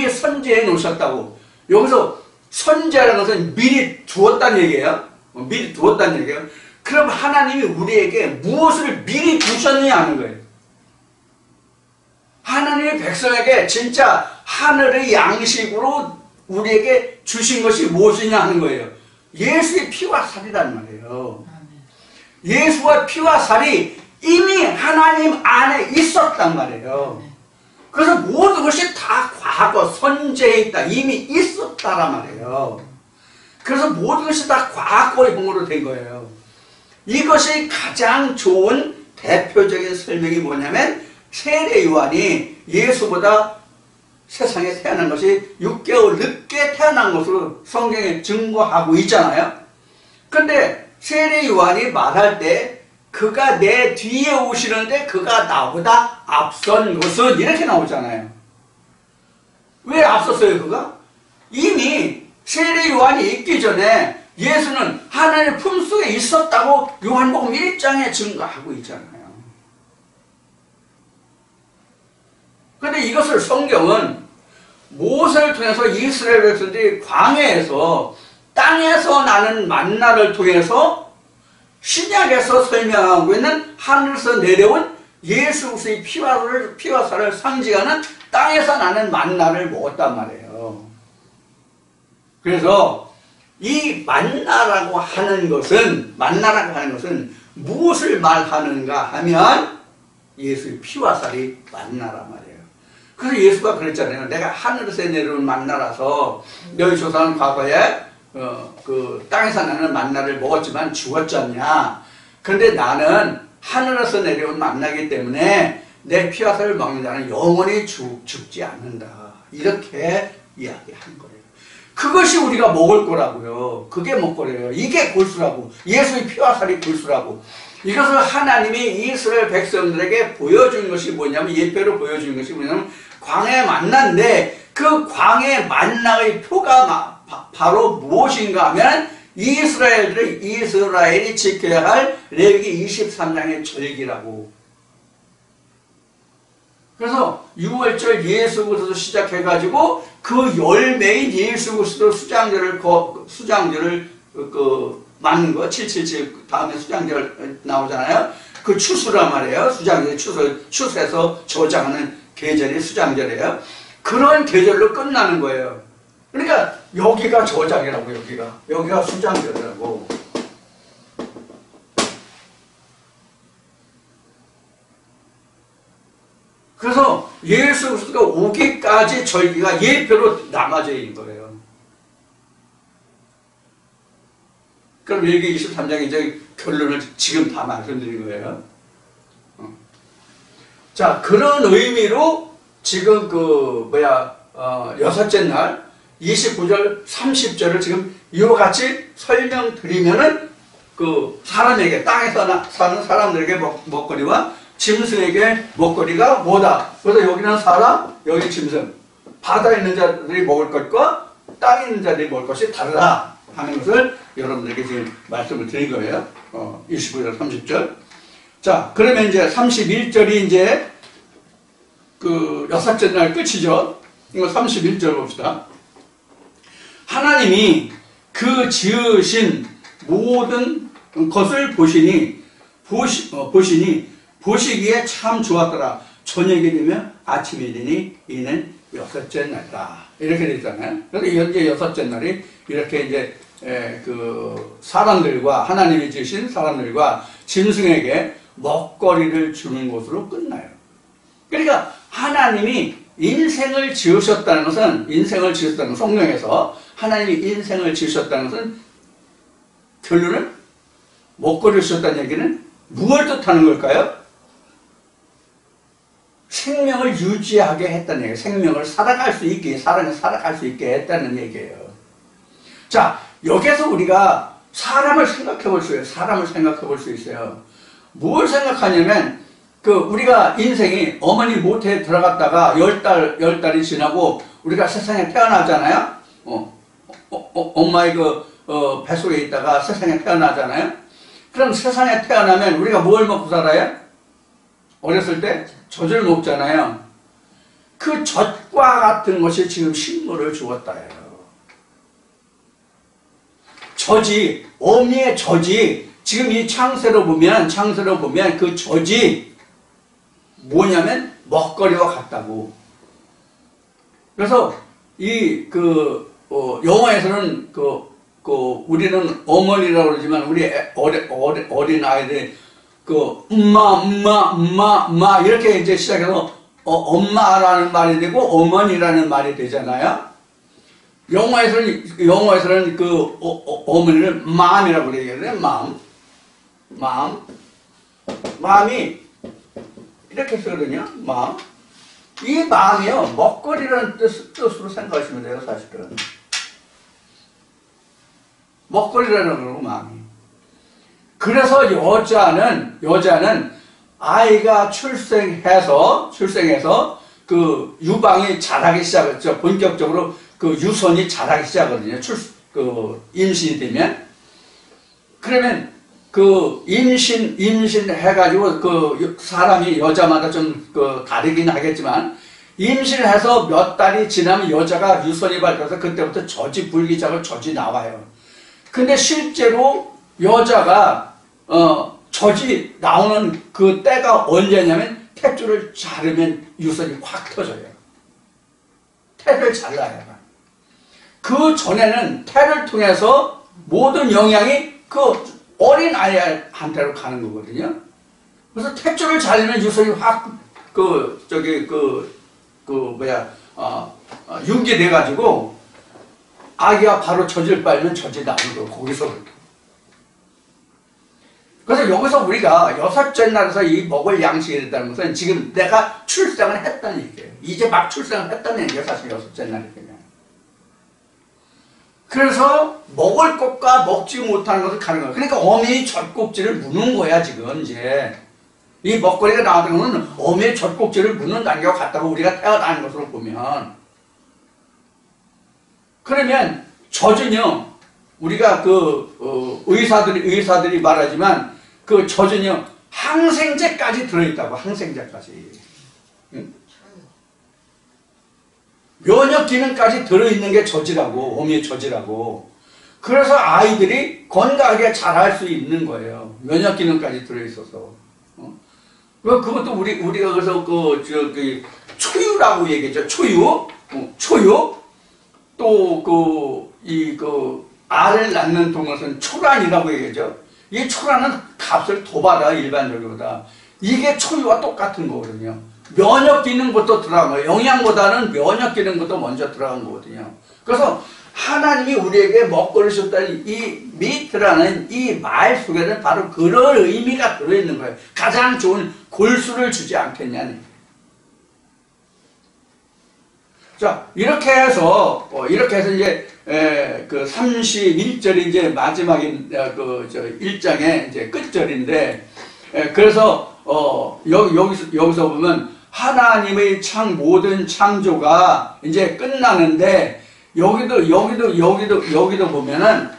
선제해 놓으셨다고. 여기서 선제라는 것은 미리 두었다는 얘기예요. 미리 두었다는 얘기예요. 그럼 하나님이 우리에게 무엇을 미리 두셨느냐 하는 거예요. 하나님의 백성에게 진짜 하늘의 양식으로 우리에게 주신 것이 무엇이냐 하는 거예요. 예수의 피와 살이란 말이에요. 예수와 피와 살이 이미 하나님 안에 있었단 말이에요. 그래서 모든 것이 다 과거 선제에 있다. 이미 있었다란 말이에요. 그래서 모든 것이 다 과거형으로 된 거예요. 이것이 가장 좋은 대표적인 설명이 뭐냐면 세례 요한이 예수보다 세상에 태어난 것이 6개월 늦게 태어난 것으로 성경에 증거하고 있잖아요. 근데 세례 요한이 말할 때 그가 내 뒤에 오시는데 그가 나보다 앞선 것은 이렇게 나오잖아요. 왜 앞섰어요 그가? 이미 세례 요한이 있기 전에 예수는 하나님의 품속에 있었다고 요한복음 1장에 증거하고 있잖아요. 그런데 이것을 성경은 모세를 통해서 이스라엘 백성들이 광야에서 땅에서 나는 만나를 통해서 신약에서 설명하고 있는 하늘에서 내려온 예수 그리스도의 피와 살을 상징하는 땅에서 나는 만나를 먹었단 말이에요. 그래서 이 만나라고 하는 것은 무엇을 말하는가 하면 예수의 피와 살이 만나란 말이에요. 그래서 예수가 그랬잖아요. 내가 하늘에서 내려온 만나라서 너희 조상은 과거에 그 땅에서 나는 만나를 먹었지만 죽었지 않냐. 그런데 나는 하늘에서 내려온 만나이기 때문에 내 피와 살을 먹는 자는 영원히 죽지 않는다. 이렇게 이야기한 거예요. 그것이 우리가 먹을 거라고요. 그게 먹거래요. 이게 골수라고. 예수의 피와 살이 골수라고. 이것을 하나님이 이스라엘 백성들에게 보여준 것이 뭐냐면, 예표로 보여준 것이 뭐냐면 광야의 만나인데, 그 광야의 만나의 표가 바로 무엇인가 하면 이스라엘이 지켜야 할 레위기 23장의 절기라고. 그래서 6월절 예수 그리스도 시작해가지고 그 열매인 예수 그리스도 수장절을 맞는 거 777 다음에 수장절 나오잖아요. 그 추수란 말이에요. 수장절 추수해서 저장하는 계절이 수장절이에요. 그런 계절로 끝나는 거예요. 그러니까 여기가 저장이라고, 여기가 수장절이라고. 그래서 예수 그리스도가 오기까지 절기가 예표로 남아져 있는 거예요. 그럼 여기 23장에 이제 결론을 지금 다 말씀드린 거예요. 자, 그런 의미로 지금 여섯째 날 29절 30절을 지금 이와 같이 설명드리면은 그 사람에게, 땅에서 사는 사람들에게 먹거리와 짐승에게 먹거리가 뭐다. 그래서 여기는 사람, 여기 짐승. 바다에 있는 자들이 먹을 것과 땅에 있는 자들이 먹을 것이 다르다 하는 것을 여러분들에게 지금 말씀을 드린 거예요. 29절, 30절. 자, 그러면 이제 31절이 이제 그 여섯째 날 끝이죠. 이거 31절 봅시다. 하나님이 그 지으신 모든 것을 보시니 보시기에 참 좋았더라. 저녁이 되면 아침이 되니 이는 여섯째 날이다. 이렇게 되어 있잖아요. 그래서 현재 여섯째 날이 이렇게 이제 그 사람들과 하나님이 지으신 사람들과 짐승에게 먹거리를 주는 것으로 끝나요. 그러니까 하나님이 인생을 지으셨다는 것은 성경에서 하나님이 인생을 지으셨다는 것은 결론은 먹거리를 주셨다는 얘기는 무엇을 뜻하는 걸까요? 생명을 유지하게 했다는 얘기예요. 생명을 살아갈 수 있게, 사람이 살아갈 수 있게 했다는 얘기예요. 자, 여기서 우리가 사람을 생각해 볼 수 있어요. 뭘 생각하냐면, 우리가 인생이 어머니 모태에 들어갔다가 10달이 지나고 우리가 세상에 태어나잖아요? 엄마의 뱃속에 있다가 세상에 태어나잖아요? 그럼 세상에 태어나면 우리가 뭘 먹고 살아요? 어렸을 때 젖을 먹잖아요. 그 젖과 같은 것이 지금 식물을 주었다예요. 젖이, 어미의 젖이, 지금 이 창세로 보면 그 젖이 뭐냐면 먹거리와 같다고. 그래서 영화에서는 우리는 어머니라고 그러지만 우리 어린 아이들이 엄마 이렇게 이제 시작해서 엄마라는 말이 되고 어머니라는 말이 되잖아요. 영어에서는 어머니를 맘이라고 얘기해요. 맘이 이렇게 쓰거든요. 이 맘이요, 먹거리라는 뜻으로 생각하시면 돼요, 사실은. 먹거리라는 거고, 마음이. 그래서 여자는 아이가 출생해서 그 유방이 자라기 시작했죠. 본격적으로 그 유선이 자라기 시작하거든요. 임신이 되면. 그러면 임신해가지고 사람이 여자마다 좀 다르긴 하겠지만, 임신을 해서 몇 달이 지나면 여자가 유선이 밟혀서 그때부터 젖이 불기 시작하고 젖이 나와요. 근데 실제로 여자가 젖이 나오는 그 때가 언제냐면 탯줄을 자르면 유선이 확 터져요. 태를 잘라야. 그 전에는 태를 통해서 모든 영양이 어린 아이한테로 가는 거거든요. 그래서 탯줄을 자르면 유선이 확 융기돼가지고 아기가 바로 젖을 빨면 젖이 나오는 거 거기서. 그래서 여기서 우리가 여섯째 날에서 이 먹을 양식이 됐다는 것은 지금 내가 출생을 했다는 얘기예요. 이제 막 출생을 했다는 얘기예요. 사실 여섯째 날이면. 그래서 먹을 것과 먹지 못하는 것을 가는 거예요. 그러니까 어미의 젖꼭지를 무는 거야 지금 이제. 이 먹거리가 나오는 것은 어미의 젖꼭지를 무는 단계와 같다고 우리가 태어나는 것으로 보면. 그러면 젖은요, 우리가 의사들이 말하지만 그 젖은요 항생제까지 들어있다고. 항생제까지. 응? 면역 기능까지 들어있는 게 젖이라고, 어미의 젖이라고. 그래서 아이들이 건강하게 자랄 수 있는 거예요. 면역 기능까지 들어있어서. 그것도 우리가 그래서 초유라고 얘기했죠. 초유. 초유. 또 알을 낳는 동물은 초란이라고 얘기하죠. 이 초란은 값을 더 받아, 일반적으로보다. 이게 초유와 똑같은 거거든요. 면역 기능부터 들어간 거예요. 영양보다는 면역 기능부터 먼저 들어간 거거든요. 그래서 하나님이 우리에게 먹거리를 줬다는 이 미트라는 이 말 속에는 바로 그런 의미가 들어있는 거예요. 가장 좋은 골수를 주지 않겠냐니. 자, 이렇게 해서 이제, 그 31절이 이제 마지막인, 1장의 이제 끝절인데, 그래서, 여기서 보면 하나님의 모든 창조가 이제 끝나는데, 여기도 보면은,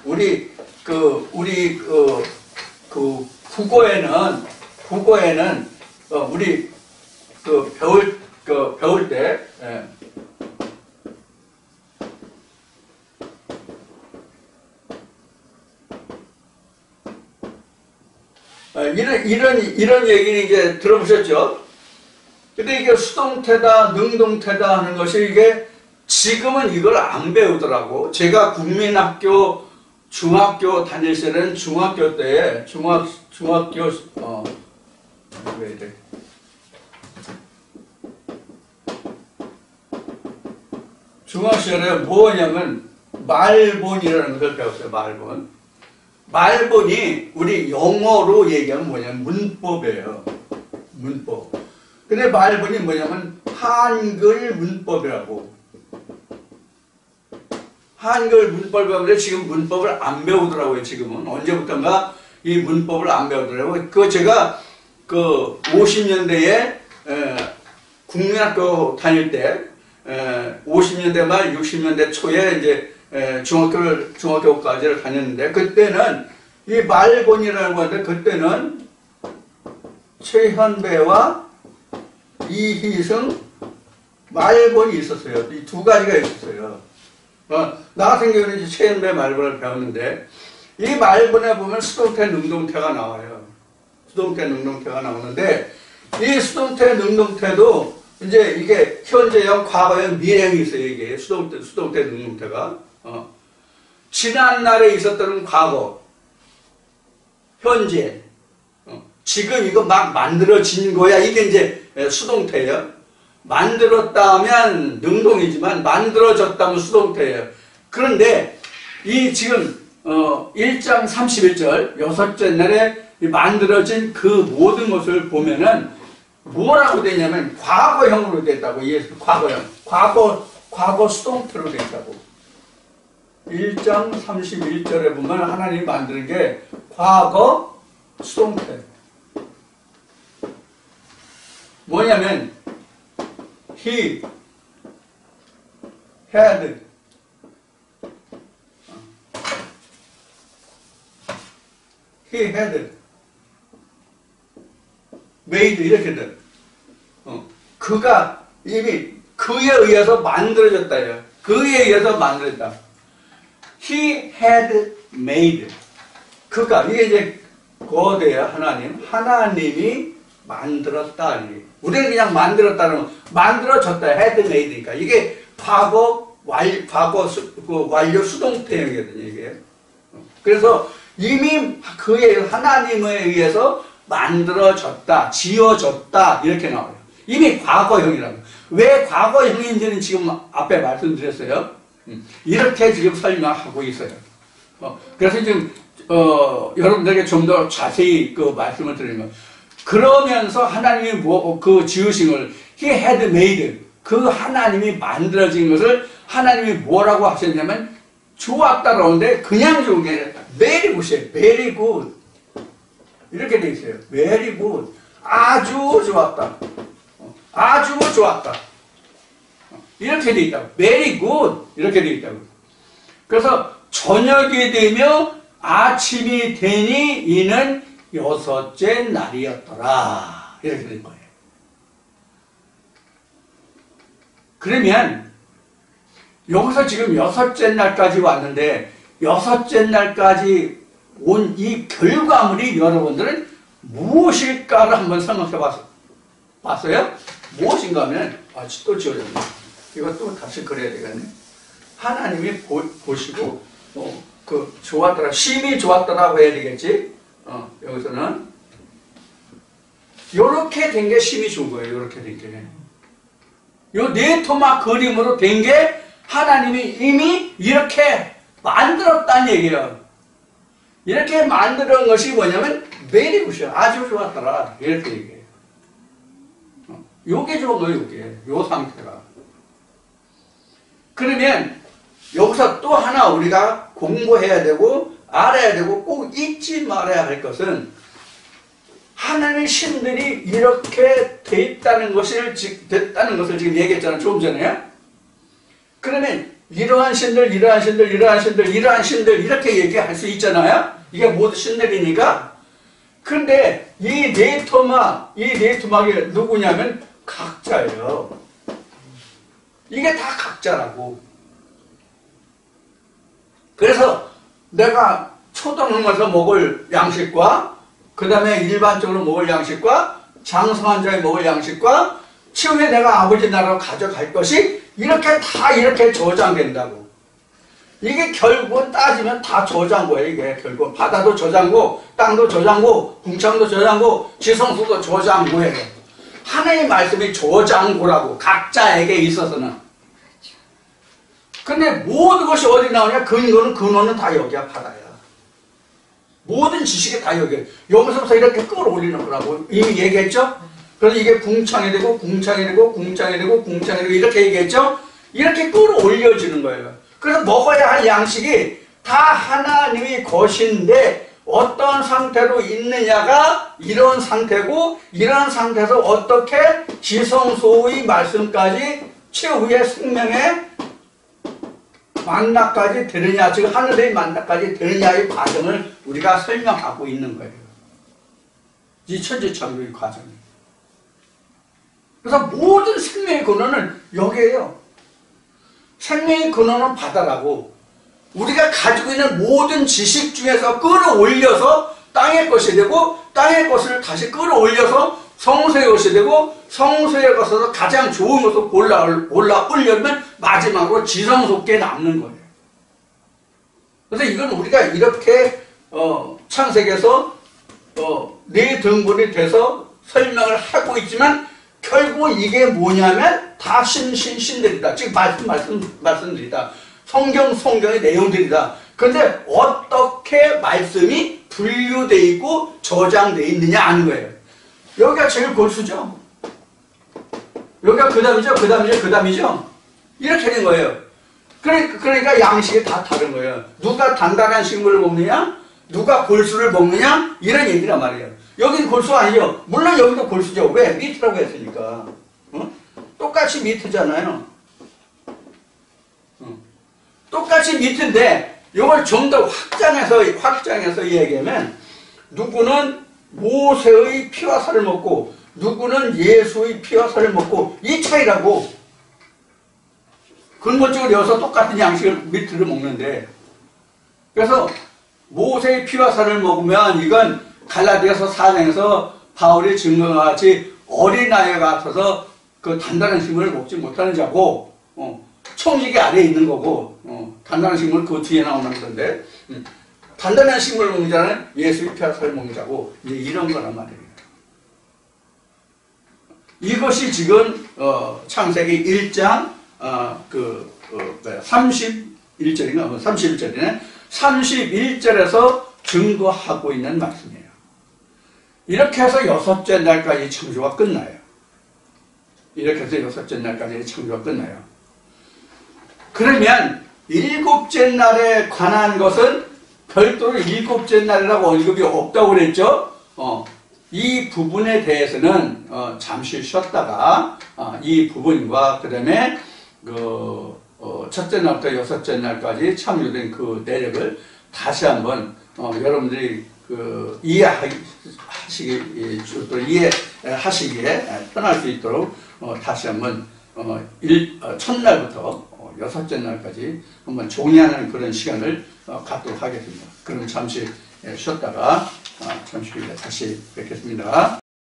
국어에는, 우리, 배울 때, 이런 얘기는 이제 들어보셨죠? 근데 이게 수동태다, 능동태다 하는 것이 이게 지금은 이걸 안 배우더라고. 제가 국민학교, 중학교 다닐 때는 중학교 시절에 뭐냐면 말본이라는 걸 배웠어요. 말본이 우리 영어로 얘기하면 뭐냐면 문법이에요. 문법. 근데 말본이 뭐냐면 한글 문법이라고. 한글 문법이라고 지금 문법을 안 배우더라고요. 지금은. 언제부턴가 이 문법을 안 배우더라고요. 그거 제가 50년대에 국민학교 다닐 때 50년대 말 60년대 초에 이제 중학교까지를 다녔는데, 그때는 이 말본이라는 건데, 그때는 최현배와 이희승 말본이 있었어요. 이 두 가지가 있었어요. 나 같은 경우는 이제 최현배 말본을 배웠는데, 이 말본에 보면 수동태, 능동태가 나와요. 수동태, 능동태가 나오는데, 이 수동태, 능동태도 이제 이게 현재형, 과거형, 미래형이 있어요. 이게 수동태, 능동태가. 지난날에 있었던 과거, 현재, 지금 이거 막 만들어진 거야. 이게 이제 수동태예요. 만들었다면 능동이지만 만들어졌다면 수동태예요. 그런데 이 지금 1장 31절 여섯째 날에 만들어진 그 모든 것을 보면은 뭐라고 되냐면 과거형으로 됐다고. 과거형. 과거 수동태로 됐다고. 1장 31절에 보면 하나님이 만드는 게 과거 수동태. 뭐냐면 he had made 이렇게 돼. 그가 이미 그에 의해서 만들어졌다요. 그에 의해서 만들었다. He had made. 그가 이게 이제 거대예요. 하나님이 만들었다. 우리는 그냥 만들었다는 거, 만들어졌다. had made니까 이게 과거 완료 수동태형이거든요. 이게. 그래서 이미 그에 하나님에 의해서 만들어졌다, 지어졌다 이렇게 나와요. 이미 과거형이라고. 왜 과거형인지는 지금 앞에 말씀드렸어요. 이렇게 지금 설명하고 있어요. 그래서 지금 여러분들에게 좀 더 자세히 그 말씀을 드리면, 그러면서 하나님이 그 지으신 걸 He had made, 그 하나님이 만들어진 것을 하나님이 뭐라고 하셨냐면 좋았다라는데 그냥 좋은 게 아니라 very good이에요. very good 이렇게 돼 있어요. very good, 아주 좋았다, 아주 좋았다 이렇게 돼 있다고. very good 이렇게 돼 있다고. 그래서 저녁이 되며 아침이 되니 이는 여섯째 날이었더라 이렇게 된 거예요. 그러면 여기서 지금 여섯째 날까지 왔는데 여섯째 날까지 온 이 결과물이 여러분들은 무엇일까를 한번 생각해 봤어요? 무엇인가 하면 또 지워졌네. 이것도 다시 그려야 되겠네. 하나님이 보시고 좋았더라, 심히 좋았더라고 해야 되겠지. 여기서는 요렇게 된 게 심히 좋은 거예요. 요렇게 된 게. 요 네 토막 그림으로 된 게 하나님이 이미 이렇게 만들었다는 얘기예요. 이렇게 만드는 것이 뭐냐면 메리굿이야. 아주 좋았더라. 이렇게 얘기해요. 요게 좋은 거예요. 요게. 요 상태가. 그러면 여기서 또 하나 우리가 공부해야 되고 알아야 되고 꼭 잊지 말아야 할 것은 하나님의 신들이 이렇게 됐다는 것을 지금 얘기했잖아요. 조금 전에요. 그러면 이러한 신들, 이러한 신들, 이러한 신들, 이러한 신들 이렇게 얘기할 수 있잖아요. 이게 모두 신들이니까. 그런데 이 네 토막이 누구냐면 각자예요. 이게 다 각자라고. 그래서 내가 초등학교에서 먹을 양식과 그 다음에 일반적으로 먹을 양식과 장성한 자에 먹을 양식과 추후에 내가 아버지 나라로 가져갈 것이 이렇게 다 이렇게 저장된다고. 이게 결국은 따지면 다 저장고예요. 이게 결국은 바다도 저장고, 땅도 저장고, 궁창도 저장고, 지성소도 저장고예요. 하나님의 말씀이 저장고라고, 각자에게 있어서는. 근데 모든 것이 어디 나오냐? 근원은 다 여기야, 바다야. 모든 지식이 다 여기야. 여기서부터 이렇게 끌어올리는 거라고 이미 얘기했죠? 그래서 이게 궁창이 되고, 궁창이 되고, 궁창이 되고, 궁창이 되고, 이렇게 얘기했죠? 이렇게 끌어올려지는 거예요. 그래서 먹어야 할 양식이 다 하나님의 것인데, 어떤 상태로 있느냐가 이런 상태고, 이런 상태에서 어떻게 지성소의 말씀까지 최후의 생명의 만나까지 되느냐, 즉 하늘의 만나까지 되느냐의 과정을 우리가 설명하고 있는 거예요. 이 천지창조의 과정이. 그래서 모든 생명의 근원은 여기에요. 생명의 근원은 바다라고. 우리가 가지고 있는 모든 지식 중에서 끌어올려서 땅의 것이 되고, 땅의 것을 다시 끌어올려서 성소의 것이 되고, 성소의 것에서 가장 좋은 것을 올려면 마지막으로 지성소께 남는 거예요. 그래서 이건 우리가 이렇게 창세기에서 네 등분이 돼서 설명을 하고 있지만 결국 이게 뭐냐면 다 신들이다. 지금 말씀드리다. 성경의 내용들이다. 그런데 어떻게 말씀이 분류되어 있고 저장되어 있느냐 하는 거예요. 여기가 제일 골수죠. 여기가 그 다음이죠. 이렇게 된 거예요. 그러니까 양식이 다 다른 거예요. 누가 단단한 식물을 먹느냐? 누가 골수를 먹느냐? 이런 얘기란 말이에요. 여긴 골수 아니죠? 물론 여기도 골수죠. 왜? 미트라고 했으니까. 똑같이 미트잖아요. 똑같이 미트인데 이걸 좀 더 확장해서 얘기하면 누구는 모세의 피와 살을 먹고 누구는 예수의 피와 살을 먹고 이 차이라고. 근본적으로 여기서 똑같은 양식을 미트를 먹는데, 그래서 모세의 피와 살을 먹으면 이건 갈라디아서 4장에서 바울이 증거한 것 같이 어린아이 같아서 그 단단한 식물을 먹지 못하는 자고, 청지기 아래에 있는 거고, 단단한 식물은 그 뒤에 나오는 건데, 단단한 식물을 먹는 자는 예수의 피와 살을 먹는 자고, 이제 이런 거란 말이에요. 이것이 지금 창세기 1장 31절인가? 31절이네. 31절에서 증거하고 있는 말씀이에요. 이렇게 해서 여섯째 날까지 창조가 끝나요. 이렇게 해서 여섯째 날까지 창조가 끝나요. 그러면 일곱째 날에 관한 것은 별도로 일곱째 날이라고 언급이 없다고 그랬죠? 이 부분에 대해서는 잠시 쉬었다가 이 부분과 그 다음에 첫째 날부터 여섯째 날까지 창조된 그 내력을 다시 한번 여러분들이 이해하시기에 편할 수 있도록 다시 한번 첫날부터 6째 날까지 한번 종이하는 그런 시간을 갖도록 하겠습니다. 그럼 잠시 쉬었다가 잠시 후에 다시 뵙겠습니다.